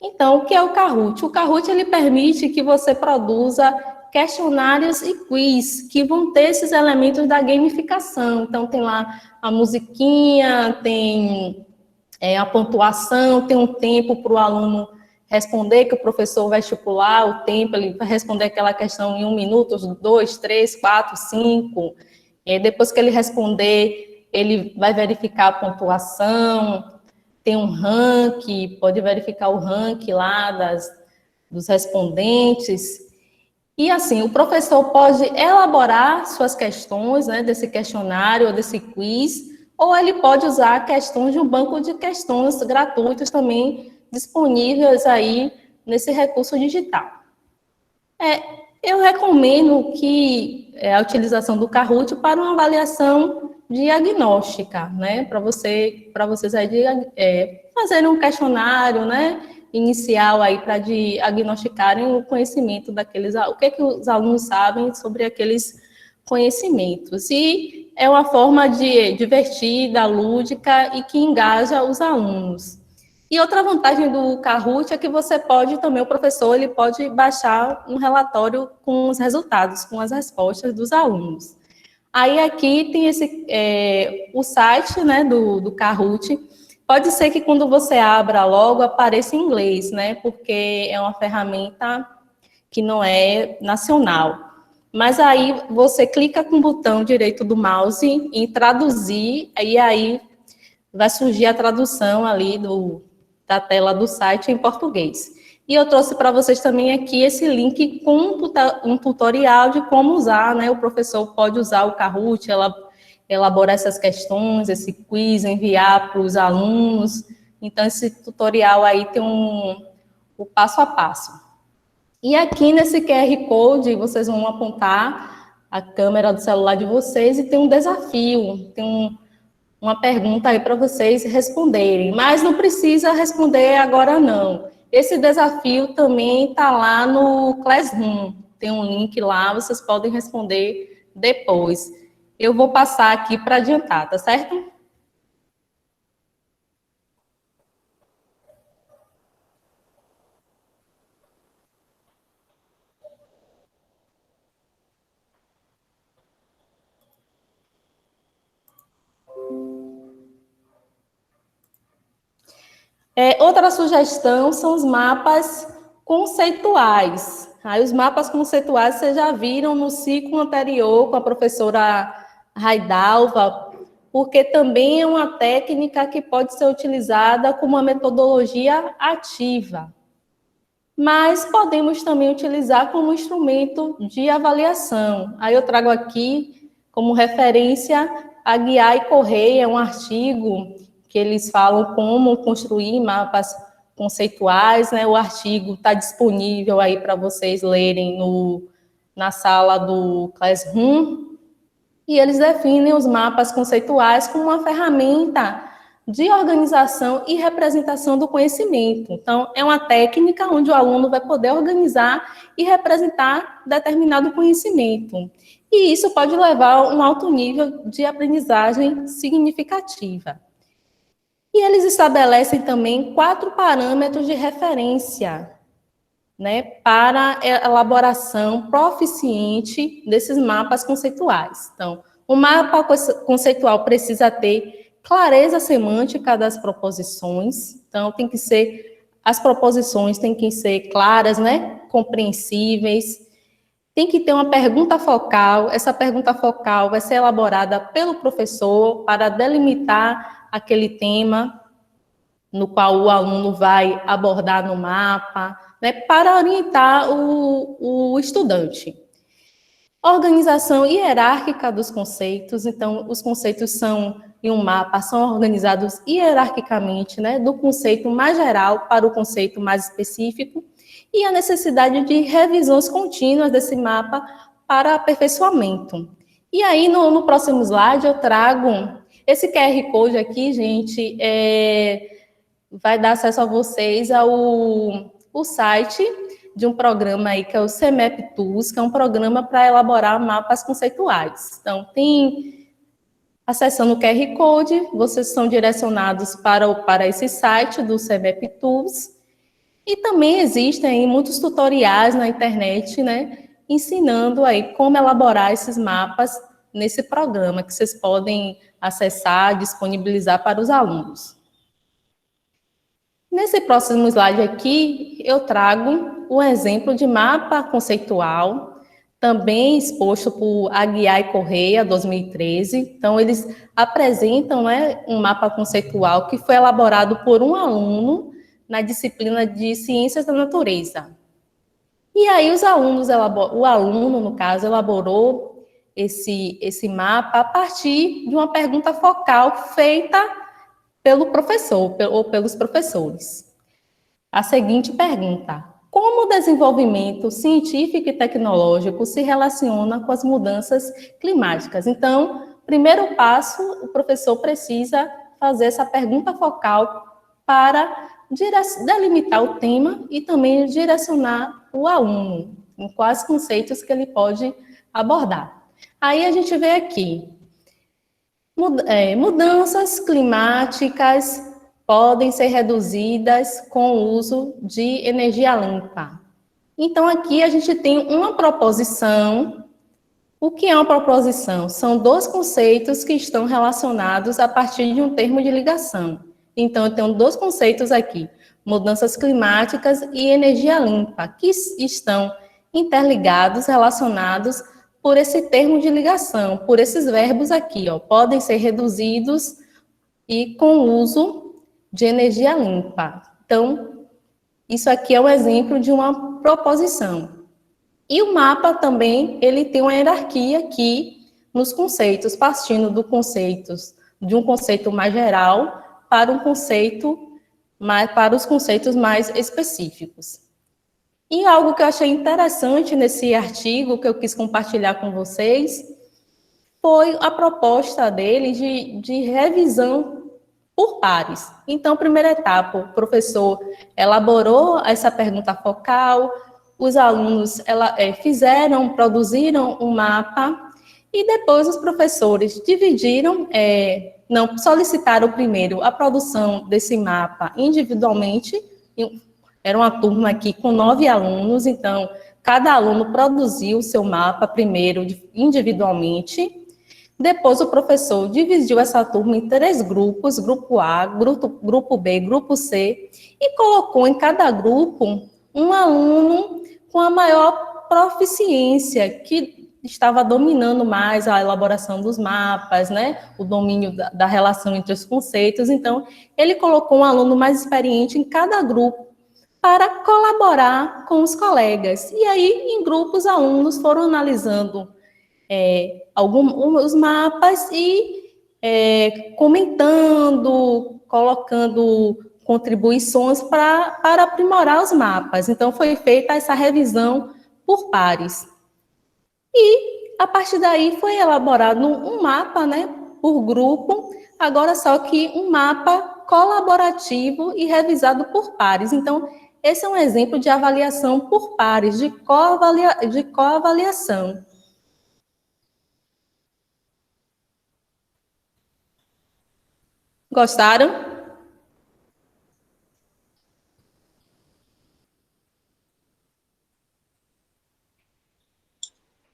Então, o que é o Kahoot? O Kahoot, ele permite que você produza questionários e quiz, que vão ter esses elementos da gamificação. Então, tem lá a musiquinha, tem a pontuação, tem um tempo para o aluno responder, que o professor vai estipular o tempo, ele vai responder aquela questão em 1 minuto, 2, 3, 4, 5. E depois que ele responder, ele vai verificar a pontuação, tem um ranking, pode verificar o ranking lá dos respondentes. E assim, o professor pode elaborar suas questões, né, desse questionário ou desse quiz, ou ele pode usar questões de um banco de questões gratuitos também disponíveis aí nesse recurso digital. Eu recomendo que a utilização do Kahoot para uma avaliação diagnóstica, né, para vocês aí fazerem um questionário, né, inicial aí para diagnosticarem o conhecimento o que os alunos sabem sobre aqueles conhecimentos. E é uma forma divertida, lúdica e que engaja os alunos. E outra vantagem do Kahoot é que o professor, ele pode baixar um relatório com os resultados, com as respostas dos alunos. Aí aqui tem o site, né, do Kahoot. Pode ser que quando você abra logo apareça em inglês, né, porque é uma ferramenta que não é nacional. Mas aí você clica com o botão direito do mouse em traduzir, e aí vai surgir a tradução ali da tela do site em português. E eu trouxe para vocês também aqui esse link com um tutorial de como usar, né? O professor pode usar o Kahoot, elaborar essas questões, esse quiz, enviar para os alunos. Então, esse tutorial aí tem o passo a passo. E aqui nesse QR Code, vocês vão apontar a câmera do celular de vocês e tem um desafio, tem uma pergunta aí para vocês responderem. Mas não precisa responder agora, não. Esse desafio também está lá no Classroom. Tem um link lá, vocês podem responder depois. Eu vou passar aqui para adiantar, tá certo? Outra sugestão são os mapas conceituais. Aí, os mapas conceituais vocês já viram no ciclo anterior com a professora Raidalva, porque também é uma técnica que pode ser utilizada como uma metodologia ativa. Mas podemos também utilizar como instrumento de avaliação. Aí eu trago aqui como referência a Guiar e Correia, um artigo que eles falam como construir mapas conceituais, né? O artigo está disponível aí para vocês lerem na sala do Classroom, e eles definem os mapas conceituais como uma ferramenta de organização e representação do conhecimento. Então, é uma técnica onde o aluno vai poder organizar e representar determinado conhecimento. E isso pode levar a um alto nível de aprendizagem significativa. E eles estabelecem também 4 parâmetros de referência, né, para a elaboração proficiente desses mapas conceituais. Então, o mapa conceitual precisa ter clareza semântica das proposições. Então, as proposições têm que ser claras, né, compreensíveis. Tem que ter uma pergunta focal. Essa pergunta focal vai ser elaborada pelo professor para delimitar aquele tema no qual o aluno vai abordar no mapa, né, para orientar o estudante. Organização hierárquica dos conceitos. Então, os conceitos em um mapa são organizados hierarquicamente, né, do conceito mais geral para o conceito mais específico, e a necessidade de revisões contínuas desse mapa para aperfeiçoamento. E aí, no próximo slide, eu trago esse QR Code aqui, gente, vai dar acesso a vocês ao site de um programa aí, que é o CEMEP Tools, que é um programa para elaborar mapas conceituais. Então, acessando o QR Code, vocês são direcionados para esse site do CEMEP Tools, e também existem muitos tutoriais na internet, né, ensinando aí como elaborar esses mapas nesse programa, que vocês podem acessar, disponibilizar para os alunos. Nesse próximo slide aqui, eu trago um exemplo de mapa conceitual, também exposto por Aguiar e Correia, 2013. Então, eles apresentam, né, um mapa conceitual que foi elaborado por um aluno na disciplina de Ciências da Natureza. E aí, o aluno, no caso, elaborou esse mapa a partir de uma pergunta focal feita pelo professor, ou pelos professores. A seguinte pergunta: como o desenvolvimento científico e tecnológico se relaciona com as mudanças climáticas? Então, primeiro passo, o professor precisa fazer essa pergunta focal para delimitar o tema e também direcionar o aluno em quais conceitos que ele pode abordar. Aí a gente vê aqui, mudanças climáticas podem ser reduzidas com o uso de energia limpa. Então, aqui a gente tem uma proposição. O que é uma proposição? São 2 conceitos que estão relacionados a partir de um termo de ligação. Então, eu tenho 2 conceitos aqui, mudanças climáticas e energia limpa, que estão interligados, relacionados por esse termo de ligação, por esses verbos aqui, ó, podem ser reduzidos e com o uso de energia limpa. Então, isso aqui é um exemplo de uma proposição. E o mapa também, ele tem uma hierarquia aqui nos conceitos, partindo de um conceito mais geral para os conceitos mais específicos. E algo que eu achei interessante nesse artigo, que eu quis compartilhar com vocês, foi a proposta dele de revisão por pares. Então, primeira etapa, o professor elaborou essa pergunta focal, os alunos produziram um mapa, e depois os professores solicitaram primeiro a produção desse mapa individualmente. Era uma turma aqui com 9 alunos, então cada aluno produziu o seu mapa primeiro individualmente. Depois o professor dividiu essa turma em 3 grupos, grupo A, grupo B, grupo C, e colocou em cada grupo um aluno com a maior proficiência, que estava dominando mais a elaboração dos mapas, né? O domínio da relação entre os conceitos. Então, ele colocou um aluno mais experiente em cada grupo para colaborar com os colegas. E aí, em grupos, alunos foram analisando alguns mapas e comentando, colocando contribuições para aprimorar os mapas. Então, foi feita essa revisão por pares. E, a partir daí, foi elaborado um mapa, né, por grupo, agora só que um mapa colaborativo e revisado por pares. Então, esse é um exemplo de avaliação por pares, de coavaliação. Gostaram?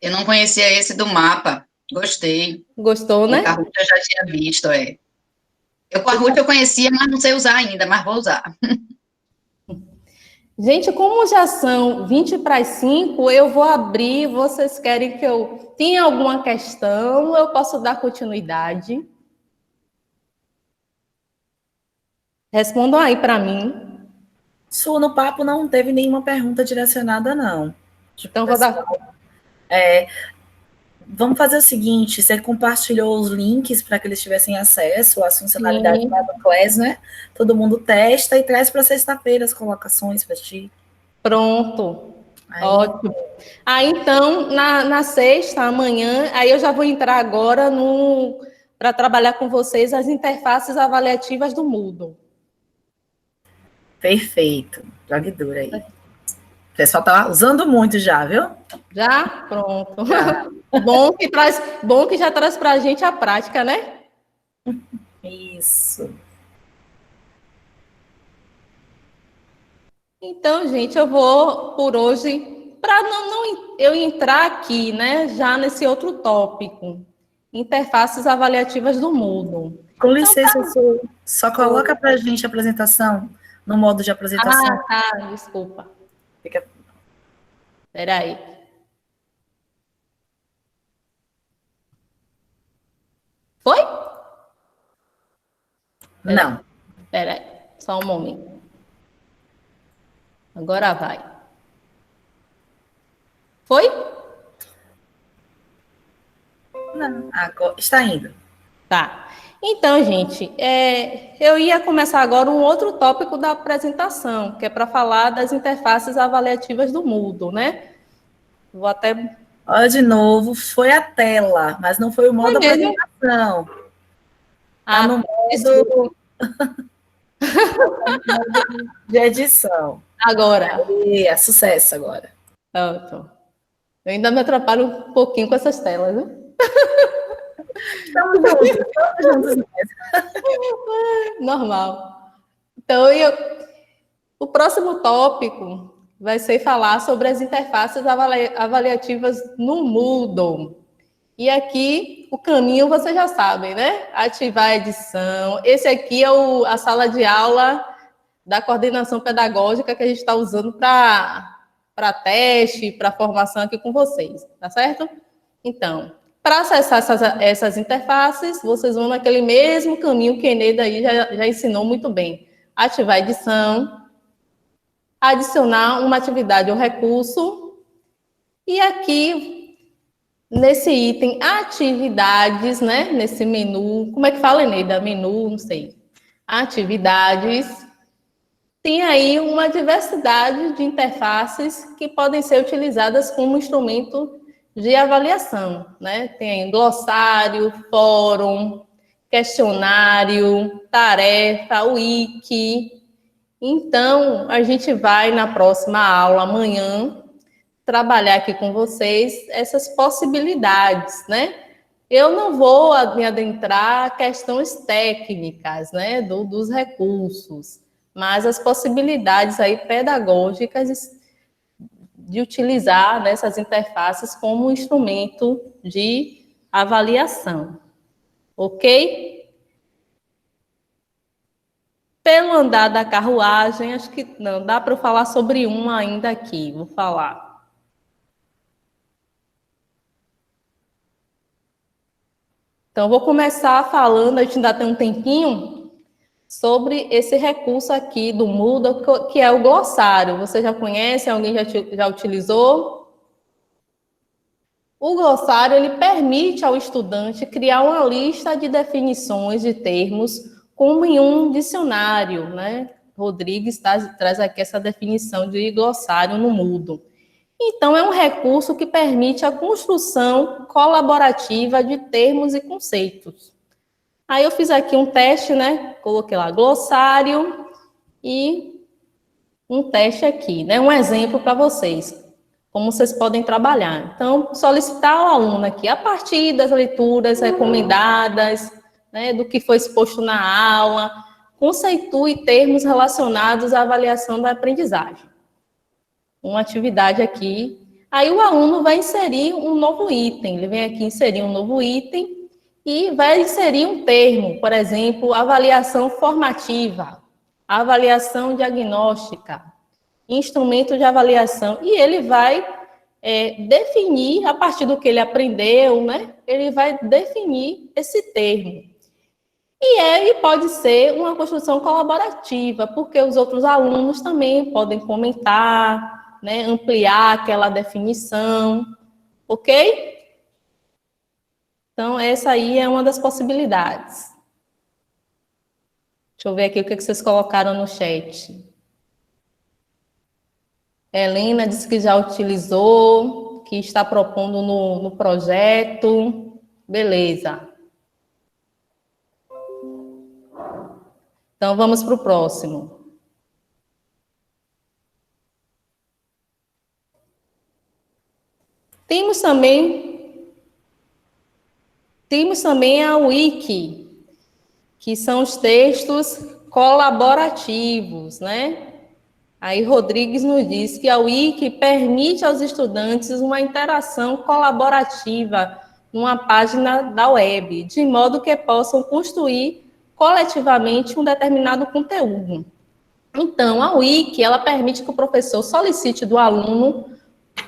Eu não conhecia esse do mapa. Gostei. Gostou, né? O Kahoot eu já tinha visto, é. O Kahoot eu conhecia, mas não sei usar ainda, mas vou usar. Gente, como já são 20 para as 5, eu vou abrir. Vocês querem que eu tenha alguma questão? Eu posso dar continuidade? Respondam aí para mim. Su, no papo não teve nenhuma pergunta direcionada, não. Então, vou dar... Vamos fazer o seguinte, você compartilhou os links para que eles tivessem acesso às funcionalidades lá do Class, né? Todo mundo testa e traz para sexta-feira as colocações para ti. Pronto. Aí. Ótimo. Então, na sexta, amanhã, aí eu já vou entrar agora para trabalhar com vocês as interfaces avaliativas do Moodle. Perfeito. Jogue duro aí. O pessoal está usando muito já, viu? Já? Pronto. Já. Bom que já traz para a gente a prática, né? Isso. Então, gente, eu vou, por hoje, para eu entrar aqui, né, já nesse outro tópico, interfaces avaliativas do Moodle. Com licença, então, só coloca para a gente a apresentação, no modo de apresentação. Ah, tá, desculpa. Espera aí. Foi? Não. Espera aí, só um momento. Agora vai. Foi? Não, agora está indo. Tá. Então, gente, eu ia começar agora um outro tópico da apresentação, que é para falar das interfaces avaliativas do Moodle, né? Vou até... Olha, de novo, foi a tela, mas não foi o modo de apresentação. Está no modo de edição. Agora. É sucesso agora. Pronto. Eu ainda me atrapalho um pouquinho com essas telas, né? Estamos juntos. Normal. Então, o próximo tópico vai ser falar sobre as interfaces avaliativas no Moodle. E aqui, o caminho vocês já sabem, né? Ativar a edição. Esse aqui é a sala de aula da coordenação pedagógica que a gente está usando para teste, para formação aqui com vocês, tá certo? Então, para acessar essas interfaces, vocês vão naquele mesmo caminho que a Eneida aí já ensinou muito bem. Ativar a edição, adicionar uma atividade ou recurso, e aqui, nesse item atividades, né, nesse menu, como é que fala, Eneida? Menu, não sei. Atividades, tem aí uma diversidade de interfaces que podem ser utilizadas como instrumento de avaliação, né? Tem glossário, fórum, questionário, tarefa, wiki. Então, a gente vai na próxima aula, amanhã, trabalhar aqui com vocês essas possibilidades, né? Eu não vou me adentrar a questões técnicas, né, dos recursos, mas as possibilidades aí pedagógicas de utilizar essas interfaces como instrumento de avaliação, ok? Pelo andar da carruagem, acho que não dá para eu falar sobre uma ainda aqui, vou falar. Então, vou começar falando, a gente ainda tem um tempinho, sobre esse recurso aqui do Moodle, que é o glossário. Você já conhece? Alguém já utilizou? O glossário, ele permite ao estudante criar uma lista de definições de termos como em um dicionário, né? Rodrigues traz aqui essa definição de glossário no mudo. Então, é um recurso que permite a construção colaborativa de termos e conceitos. Aí eu fiz aqui um teste, né? Coloquei lá glossário e um teste aqui, né? Um exemplo para vocês, como vocês podem trabalhar. Então, solicitar ao aluno aqui, a partir das leituras recomendadas, né, do que foi exposto na aula, conceitue termos relacionados à avaliação da aprendizagem. Uma atividade aqui. Aí o aluno vai inserir um novo item. Ele vem aqui inserir um novo item e vai inserir um termo, por exemplo, avaliação formativa, avaliação diagnóstica, instrumento de avaliação. E ele vai definir, a partir do que ele aprendeu, né? Ele vai definir esse termo. E pode ser uma construção colaborativa, porque os outros alunos também podem comentar, né, ampliar aquela definição, ok? Então, essa aí é uma das possibilidades. Deixa eu ver aqui o que vocês colocaram no chat. Helena disse que já utilizou, que está propondo no projeto. Beleza. Então, vamos para o próximo. Temos também a Wiki, que são os textos colaborativos, né? Aí Rodrigues nos diz que a Wiki permite aos estudantes uma interação colaborativa numa página da web, de modo que possam construir coletivamente um determinado conteúdo. Então, a Wiki, ela permite que o professor solicite do aluno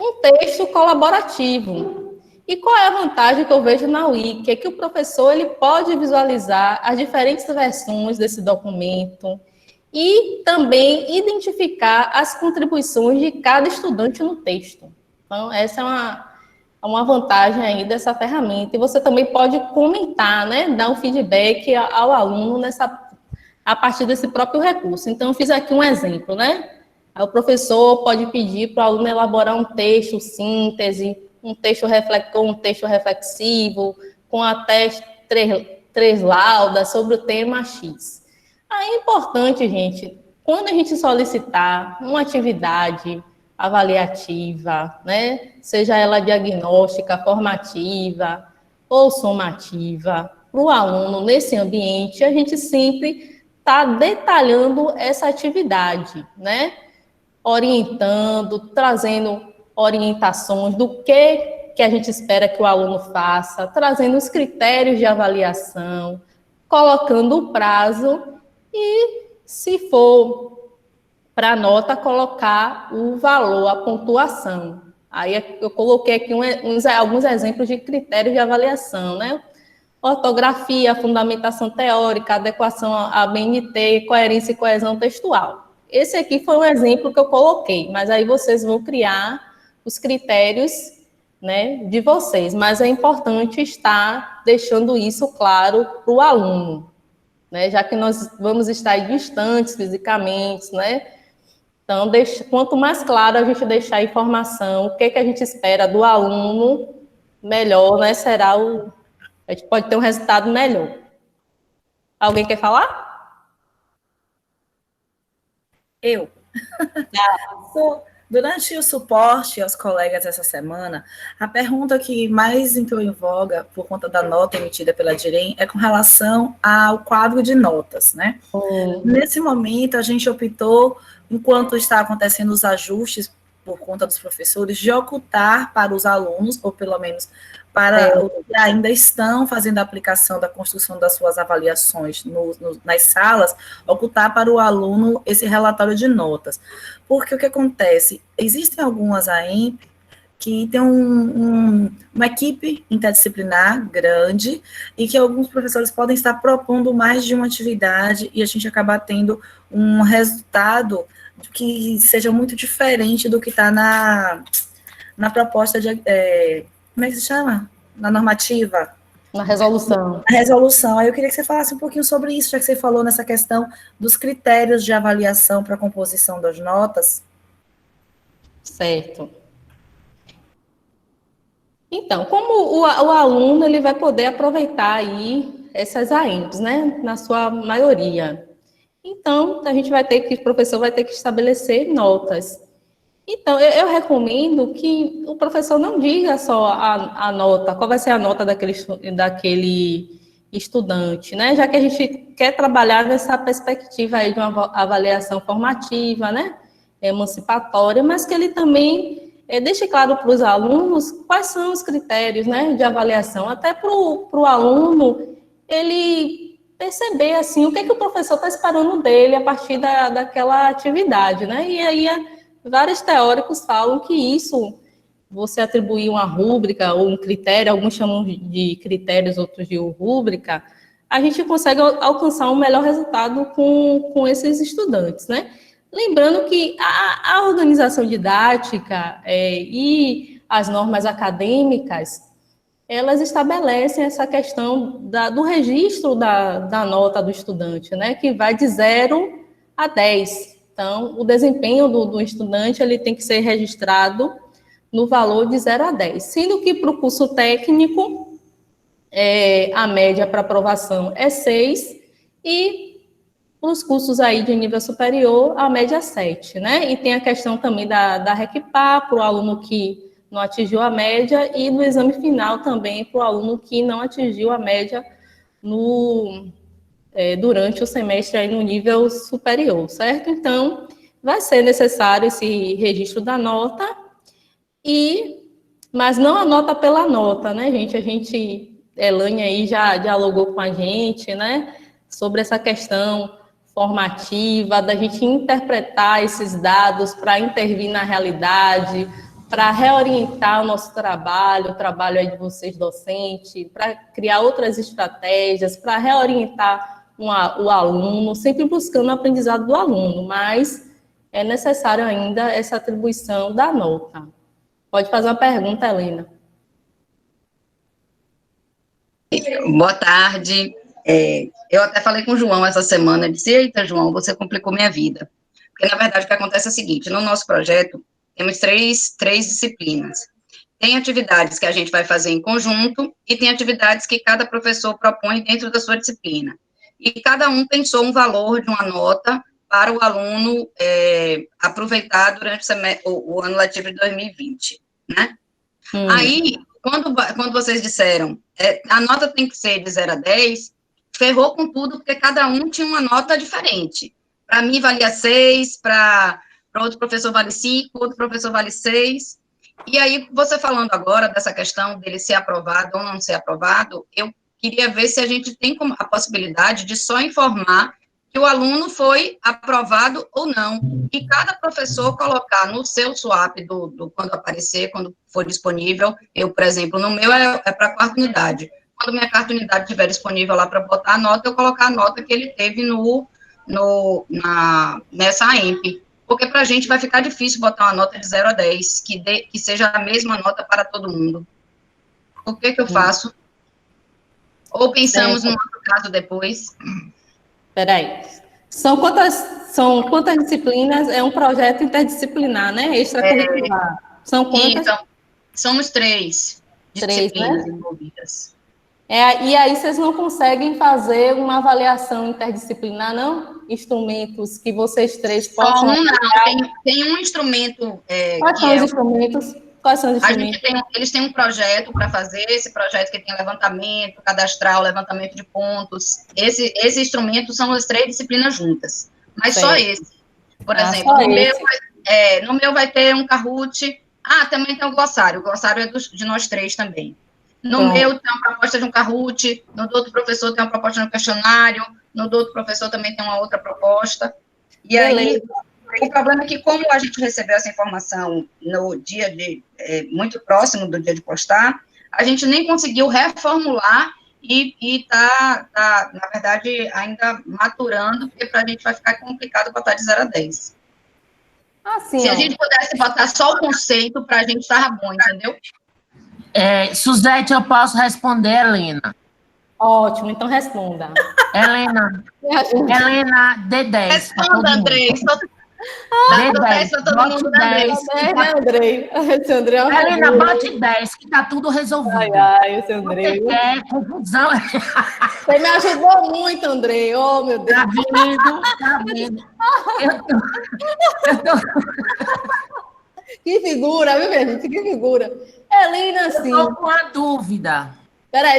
um texto colaborativo. E qual é a vantagem que eu vejo na Wiki? É que o professor ele pode visualizar as diferentes versões desse documento e também identificar as contribuições de cada estudante no texto. Então, essa é uma vantagem aí dessa ferramenta. E você também pode comentar, né, dar um feedback ao aluno a partir desse próprio recurso. Então, eu fiz aqui um exemplo, né? Aí o professor pode pedir para o aluno elaborar um texto síntese, um texto reflexivo, com até três laudas sobre o tema X. Aí é importante, gente, quando a gente solicitar uma atividade avaliativa, né, seja ela diagnóstica, formativa ou somativa, para o aluno nesse ambiente, a gente sempre está detalhando essa atividade, né, orientando, trazendo orientações do que a gente espera que o aluno faça, trazendo os critérios de avaliação, colocando o prazo e, se for para a nota, colocar o valor, a pontuação. Aí eu coloquei aqui alguns exemplos de critérios de avaliação, né? Ortografia, fundamentação teórica, adequação à BNT, coerência e coesão textual. Esse aqui foi um exemplo que eu coloquei, mas aí vocês vão criar os critérios, né, de vocês. Mas é importante estar deixando isso claro para o aluno, né, já que nós vamos estar distantes fisicamente, né? Então, quanto mais claro a gente deixar a informação, o que a gente espera do aluno, melhor, né, a gente pode ter um resultado melhor. Alguém quer falar? Eu. Durante o suporte aos colegas essa semana, a pergunta que mais entrou em voga por conta da nota emitida pela Direm é com relação ao quadro de notas, né? Nesse momento, a gente optou, enquanto está acontecendo os ajustes por conta dos professores, de ocultar para os alunos, ou pelo menos para os que ainda estão fazendo a aplicação da construção das suas avaliações nas salas, ocultar para o aluno esse relatório de notas. Porque o que acontece? Existem algumas AEMP que tem uma equipe interdisciplinar grande e que alguns professores podem estar propondo mais de uma atividade e a gente acaba tendo um resultado que seja muito diferente do que está na proposta de... como é que se chama? Na normativa. Na resolução. A resolução. Aí eu queria que você falasse um pouquinho sobre isso, já que você falou nessa questão dos critérios de avaliação para a composição das notas. Certo. Então, como o aluno ele vai poder aproveitar aí essas AEMPs, né, na sua maioria. Então, o professor vai ter que estabelecer notas. Então, eu recomendo que o professor não diga só a nota, qual vai ser a nota daquele estudante, né? Já que a gente quer trabalhar nessa perspectiva aí de uma avaliação formativa, né? Emancipatória, mas que ele também deixe claro para os alunos quais são os critérios, né, de avaliação, até para o aluno ele perceber, assim, o que o professor está esperando dele a partir daquela atividade, né? E aí, vários teóricos falam que isso, você atribuir uma rúbrica ou um critério, alguns chamam de critérios, outros de rúbrica, a gente consegue alcançar um melhor resultado com esses estudantes, né? Lembrando que a organização didática e as normas acadêmicas, elas estabelecem essa questão do registro da nota do estudante, né? Que vai de 0 a 10. Então, o desempenho do estudante ele tem que ser registrado no valor de 0 a 10. Sendo que para o curso técnico, a média para aprovação é 6 e para os cursos aí de nível superior, a média é 7, né? E tem a questão também da RECPA, para o aluno que não atingiu a média, e no exame final também para o aluno que não atingiu a média durante o semestre aí no nível superior, certo? Então, vai ser necessário esse registro da nota, mas não a nota pela nota, né, gente? Elaine aí já dialogou com a gente, né, sobre essa questão formativa, da gente interpretar esses dados para intervir na realidade, para reorientar o nosso trabalho, o trabalho aí de vocês docentes, para criar outras estratégias, para reorientar o aluno, sempre buscando o aprendizado do aluno, mas é necessário ainda essa atribuição da nota. Pode fazer uma pergunta, Helena. Boa tarde. Eu até falei com o João essa semana, disse, eita, João, você complicou minha vida. Porque, na verdade, o que acontece é o seguinte, no nosso projeto, temos três disciplinas. Tem atividades que a gente vai fazer em conjunto e tem atividades que cada professor propõe dentro da sua disciplina. E cada um pensou um valor de uma nota para o aluno aproveitar durante o ano letivo de 2020, né? Aí, quando vocês disseram, a nota tem que ser de 0 a 10, ferrou com tudo, porque cada um tinha uma nota diferente. Para mim, valia 6, para outro professor vale 5, outro professor vale 6. E aí, você falando agora dessa questão dele ser aprovado ou não ser aprovado, eu queria ver se a gente tem a possibilidade de só informar que o aluno foi aprovado ou não, e cada professor colocar no seu swap quando aparecer, quando for disponível. Eu, por exemplo, no meu é para a quarta unidade. Quando minha quarta unidade estiver disponível lá para botar a nota, eu colocar a nota que ele teve nessa AEMP. Porque para a gente vai ficar difícil botar uma nota de 0 a 10, que seja a mesma nota para todo mundo. O que eu faço? Ou pensamos num outro caso depois? Peraí. São quantas disciplinas? É um projeto interdisciplinar, né? Extracurricular. São quantas? Então, somos 3 disciplinas, né, envolvidas. E aí vocês não conseguem fazer uma avaliação interdisciplinar, não? Instrumentos que vocês 3 possam... Não, tem um instrumento... Quais são os instrumentos? Quais são os instrumentos? Eles têm um projeto para fazer, esse projeto que tem levantamento cadastral, levantamento de pontos. Esse instrumento são as 3 disciplinas juntas. Mas só esse. Por exemplo, no meu vai ter um Kahoot. Também tem o glossário. O glossário é de nós 3 também. No meu tem uma proposta de um Kahoot, no do outro professor tem uma proposta de um questionário, no do outro professor também tem uma outra proposta. E aí, o problema é que, como a gente recebeu essa informação no dia muito próximo do dia de postar, a gente nem conseguiu reformular e está, na verdade, ainda maturando, porque para a gente vai ficar complicado botar de 0 a 10. Assim, Se a gente pudesse botar só o conceito, para a gente estava bom, entendeu? Suzete, eu posso responder, Helena. Ótimo, então responda. Helena, dê 10. Responda, Andrei. Dá 10 para todo mundo, Andrei. Andrei. Esse Andrei é uma Helena, figura. bote 10, que tá tudo resolvido. Esse Andrei. Você quer confusão? Você me ajudou muito, Andrei. Oh, meu Deus. Tá vendo? Que figura, viu, minha gente? Que figura. Helena, sim. Eu tô com a dúvida.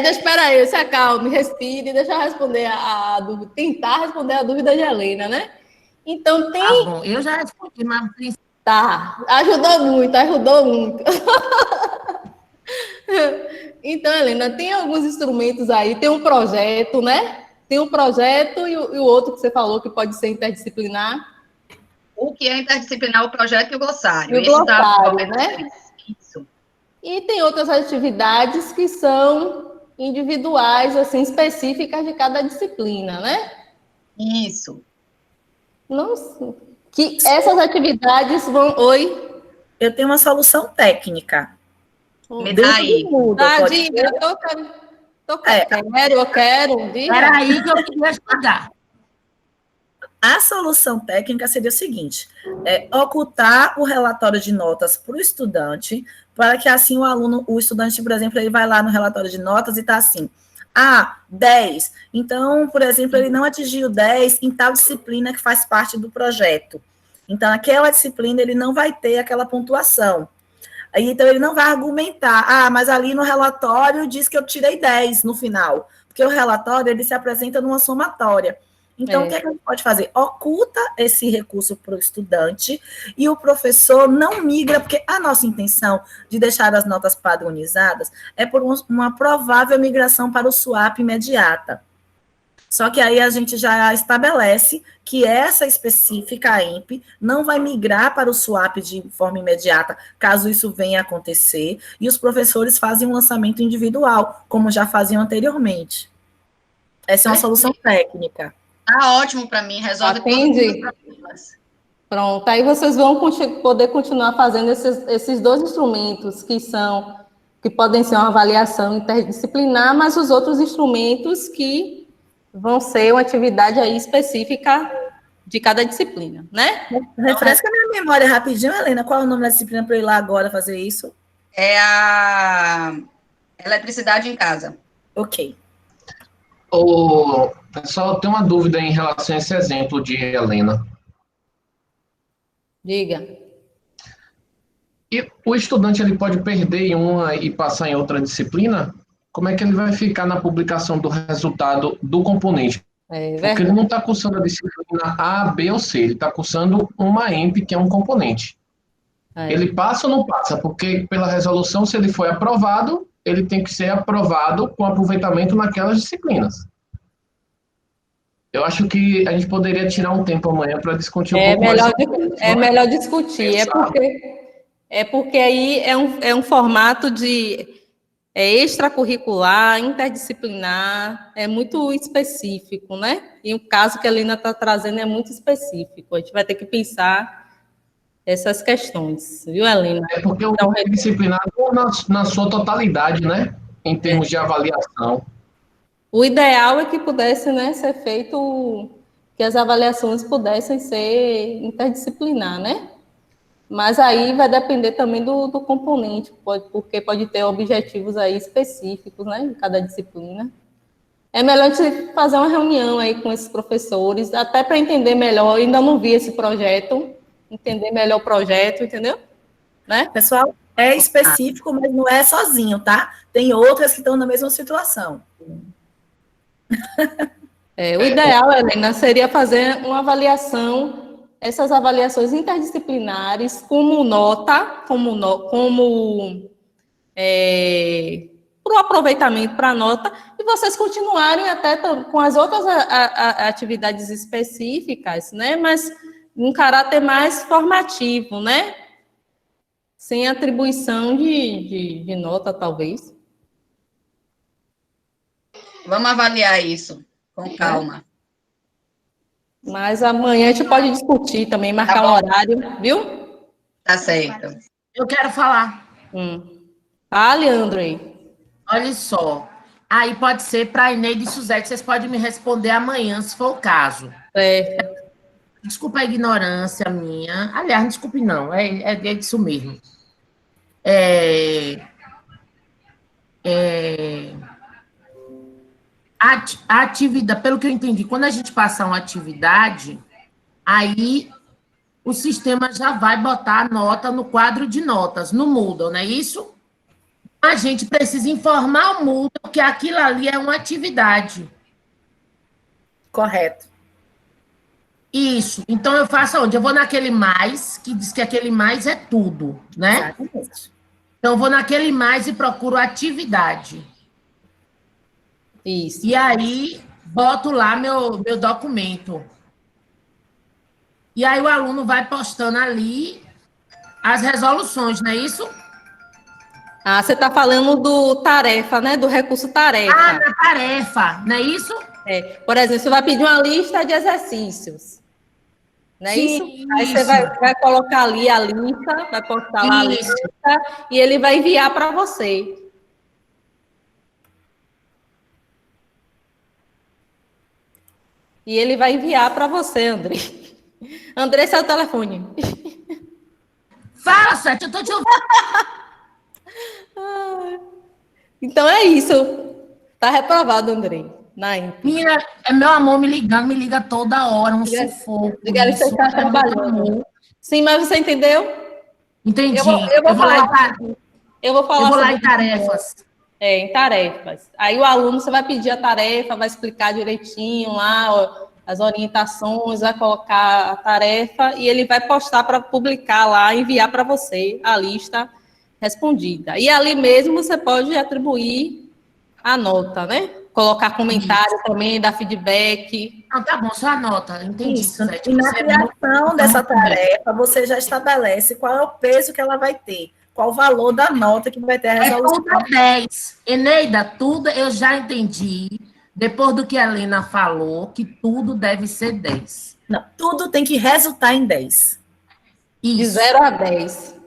Espera aí, se acalme, respire, deixa eu responder a dúvida, tentar responder a dúvida de Helena, né? Então, tem... Tá bom, eu já respondi, mas... Tá, ajudou muito, ajudou muito. Então, Helena, tem alguns instrumentos aí, tem um projeto, né? Tem um projeto e o outro que você falou que pode ser interdisciplinar. O que é interdisciplinar, o projeto e o glossário. E o glossário, né? Isso. E tem outras atividades que são individuais, assim, específicas de cada disciplina, né? Isso. Nossa. Que essas atividades vão... Oi? Eu tenho uma solução técnica. Me dá aí. Diga, eu quero. Diga. Era aí que eu queria chegar. A solução técnica seria o seguinte: ocultar o relatório de notas para o estudante, para que assim o estudante, por exemplo, ele vai lá no relatório de notas e está assim, 10. Então, por exemplo, ele não atingiu 10 em tal disciplina que faz parte do projeto. Então, naquela disciplina, ele não vai ter aquela pontuação. Aí, então, ele não vai argumentar, mas ali no relatório diz que eu tirei 10 no final, porque o relatório, ele se apresenta numa somatória. Então, o que a gente pode fazer? Oculta esse recurso para o estudante e o professor não migra, porque a nossa intenção de deixar as notas padronizadas é por uma provável migração para o SWAP imediata. Só que aí a gente já estabelece que essa específica, a EMP, não vai migrar para o SWAP de forma imediata, caso isso venha a acontecer, e os professores fazem um lançamento individual, como já faziam anteriormente. Essa é uma solução técnica. Tá ótimo para mim, resolve todos os problemas. Pronto, aí vocês vão poder continuar fazendo esses dois instrumentos que podem ser uma avaliação interdisciplinar, mas os outros instrumentos que vão ser uma atividade aí específica de cada disciplina, né? Refresca minha memória rapidinho, Helena, qual é o nome da disciplina para eu ir lá agora fazer isso? É a eletricidade em casa. Ok. Pessoal, tem uma dúvida em relação a esse exemplo de Helena. Diga. E o estudante ele pode perder em uma e passar em outra disciplina? Como é que ele vai ficar na publicação do resultado do componente? Porque ele não está cursando a disciplina A, B ou C, ele está cursando uma EMP, que é um componente. Ele passa ou não passa? Porque pela resolução, se ele foi aprovado, ele tem que ser aprovado com aproveitamento naquelas disciplinas. Eu acho que a gente poderia tirar um tempo amanhã para discutir um pouco mais. É melhor discutir, é porque aí é um formato de extracurricular, interdisciplinar, é muito específico, né? E o caso que a Helena está trazendo é muito específico, a gente vai ter que pensar essas questões, viu, Helena? É porque o interdisciplinar na sua totalidade, né? Em termos de avaliação. O ideal é que pudesse, né, ser feito, que as avaliações pudessem ser interdisciplinar, né? Mas aí vai depender também do componente, porque pode ter objetivos aí específicos, né, em cada disciplina. É melhor a gente fazer uma reunião aí com esses professores, até para entender melhor. Eu ainda não vi esse projeto, entender melhor o projeto, entendeu? Né? Pessoal, é específico, mas não é sozinho, tá? Tem outras que estão na mesma situação. O ideal, Helena, seria fazer uma avaliação, essas avaliações interdisciplinares, como nota, para o aproveitamento para a nota, e vocês continuarem até com as outras atividades específicas, né? Mas em caráter mais formativo, né? Sem atribuição de nota, talvez. Vamos avaliar isso com calma. Mas amanhã a gente pode discutir também, marcar um horário, viu? Tá certo. Eu quero falar. Fale, André. Olha só. Aí pode ser para Eneide e Suzete, vocês podem me responder amanhã, se for o caso. Desculpa a ignorância minha. Aliás, não desculpe não, é isso mesmo. A atividade, pelo que eu entendi, quando a gente passar uma atividade, aí o sistema já vai botar a nota no quadro de notas, no Moodle, não é isso? A gente precisa informar o Moodle que aquilo ali é uma atividade. Correto. Isso. Então, eu faço onde? Eu vou naquele mais, que diz que aquele mais é tudo, né? Exatamente. Então, eu vou naquele mais e procuro atividade. Isso. E aí, boto lá meu documento. E aí, o aluno vai postando ali as resoluções, não é isso? Ah, você está falando do tarefa, né? Do recurso tarefa. Ah, na tarefa, não é isso? Por exemplo, você vai pedir uma lista de exercícios. Não é isso? Aí você vai colocar ali a lista, vai postar lá a lista, e ele vai enviar para você. E ele vai enviar para você, André. André, seu telefone. Fala, Sete, eu tô te ouvindo. Então é isso. Tá reprovado, André. Menina, é meu amor me ligando, me liga toda hora, um sufoco. Diga que você está trabalhando. Sim, mas você entendeu? Entendi. Eu vou falar em tarefas. Em tarefas. Aí o aluno, você vai pedir a tarefa, vai explicar direitinho lá, ó, as orientações, vai colocar a tarefa e ele vai postar para publicar lá, enviar para você a lista respondida. E ali mesmo você pode atribuir a nota, né? Colocar comentário também, dar feedback. Ah, tá bom, só anota, entendi. Isso. E na criação dessa tarefa, você já estabelece qual é o peso que ela vai ter, qual o valor da nota que vai ter a resolução. É 10. Eneida, tudo eu já entendi, depois do que a Helena falou, que tudo deve ser 10. Não, tudo tem que resultar em 10. Isso. De 0 a 10.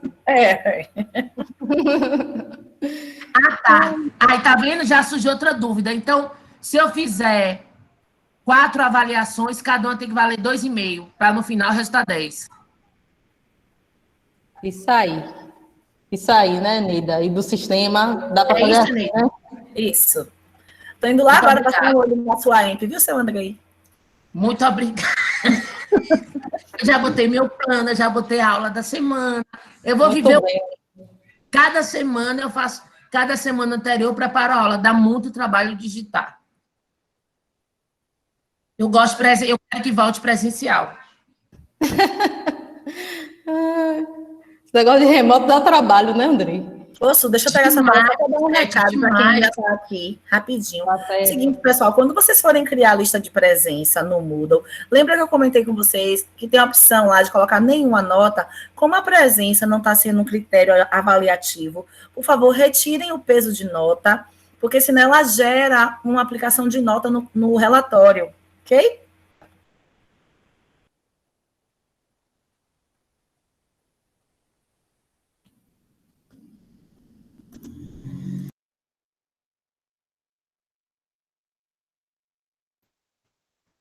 Ah, tá. Aí, tá vendo? Já surgiu outra dúvida. Então, se eu fizer 4 avaliações, cada uma tem que valer 2,5, para no final resultar 10. Isso aí, né, Nida? E do sistema, dá para fazer isso, assim, né? Isso. Tô indo lá agora para o olho na sua EMP, viu, seu André? Muito obrigada. Eu já botei meu plano, já botei a aula da semana. Eu vou viver... Cada semana eu faço... Cada semana anterior eu preparo a aula. Dá muito trabalho digitar. Eu quero que volte presencial. Esse negócio de remoto dá trabalho, né, André? Poxa, deixa eu pegar essa palavra para dar um recado para quem ainda está aqui, rapidinho. Seguinte, pessoal, quando vocês forem criar a lista de presença no Moodle, lembra que eu comentei com vocês que tem a opção lá de colocar nenhuma nota? Como a presença não está sendo um critério avaliativo, por favor, retirem o peso de nota, porque senão ela gera uma aplicação de nota no relatório, ok?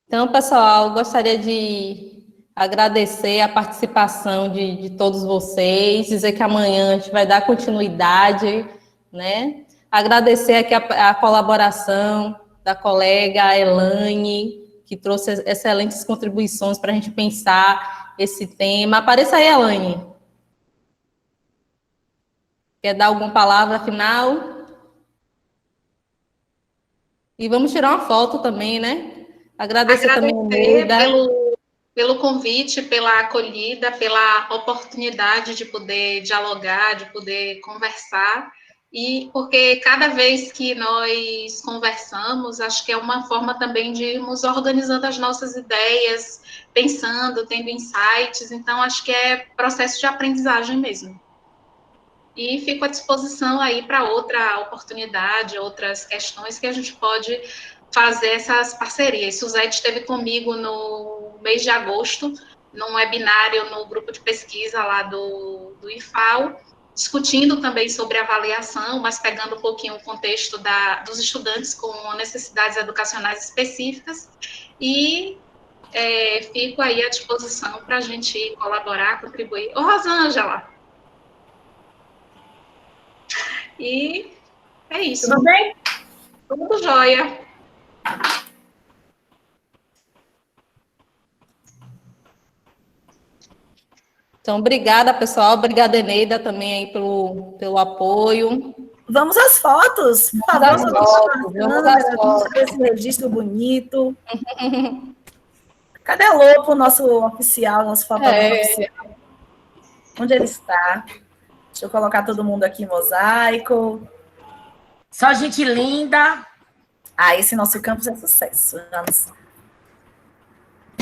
Então, pessoal, gostaria de agradecer a participação de todos vocês, dizer que amanhã a gente vai dar continuidade, né? Agradecer aqui a colaboração da colega Elaine, que trouxe excelentes contribuições para a gente pensar esse tema. Apareça aí, Elaine. Quer dar alguma palavra final? E vamos tirar uma foto também, né? Agradecer também pelo convite, pela acolhida, pela oportunidade de poder dialogar, de poder conversar, e porque cada vez que nós conversamos, acho que é uma forma também de irmos organizando as nossas ideias, pensando, tendo insights, então acho que é processo de aprendizagem mesmo. E fico à disposição aí para outra oportunidade, outras questões que a gente pode fazer essas parcerias. Suzete esteve comigo no mês de agosto, num webinário no grupo de pesquisa lá do IFAO, discutindo também sobre avaliação, mas pegando um pouquinho o contexto dos estudantes com necessidades educacionais específicas, e fico aí à disposição para a gente colaborar, contribuir. Ô, Rosângela! E é isso. Tudo bem? Tudo jóia. Então, obrigada, pessoal. Obrigada, Eneida, também aí pelo apoio. Vamos às fotos. Por favor, vamos às fotos. Esse registro bonito. Cadê o Lopo, nosso oficial, nosso fotógrafo oficial? Onde ele está? Deixa eu colocar todo mundo aqui em mosaico. Só gente linda. Esse nosso campus é sucesso. Vamos.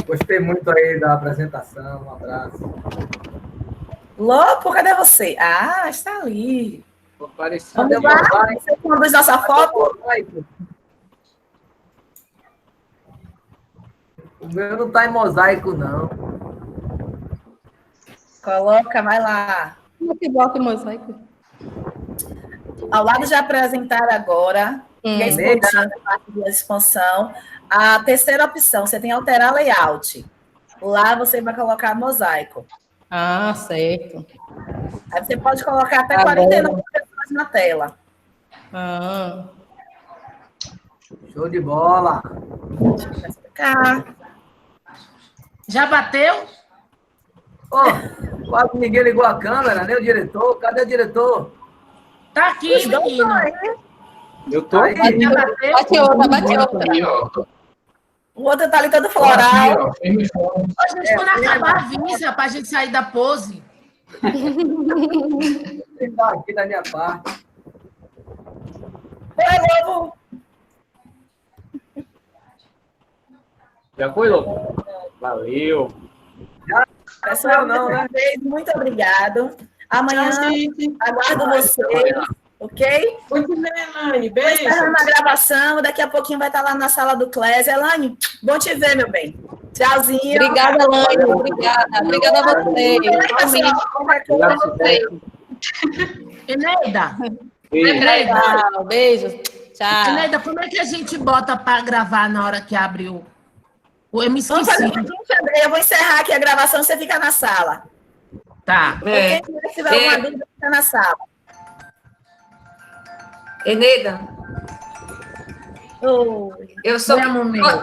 Gostei muito aí da apresentação. Um abraço. Lopo, cadê você? Está ali. Vamos lá? Você conduz nossa foto? O meu não está em mosaico, não. Coloca, vai lá. Como que bota em mosaico? Ao lado de apresentar agora, e a parte da expansão, a terceira opção, você tem que alterar layout. Lá você vai colocar mosaico. Certo. Aí você pode colocar até 49 pessoas na tela. Show de bola. Já bateu? Quase ninguém ligou a câmera, nem o diretor. Cadê o diretor? Tá aqui, menino. Eu tô aí. Bate outra. O outro tá ali todo floral. A gente, quando acabar, avisa pra gente sair da pose. Tá aqui da minha parte. Oi, Lobo. Já foi, Lobo? Valeu. Pessoal, muito obrigado. Amanhã aguardo vocês, ok? Muito bem, Elaine. Beijo. Encerrando a gravação, daqui a pouquinho vai estar lá na sala do Clésio. Elaine, bom te ver, meu bem. Tchauzinho. Obrigada, Elaine. Obrigada a vocês. Eneida. Beijo. Tchau. Eneida, como é que a gente bota para gravar na hora que abre o... Eu me esqueci. Eu vou encerrar aqui a gravação, você fica na sala. Tá. Se tiver alguma dúvida, fica na sala. Eneida. Oi. Eu sou...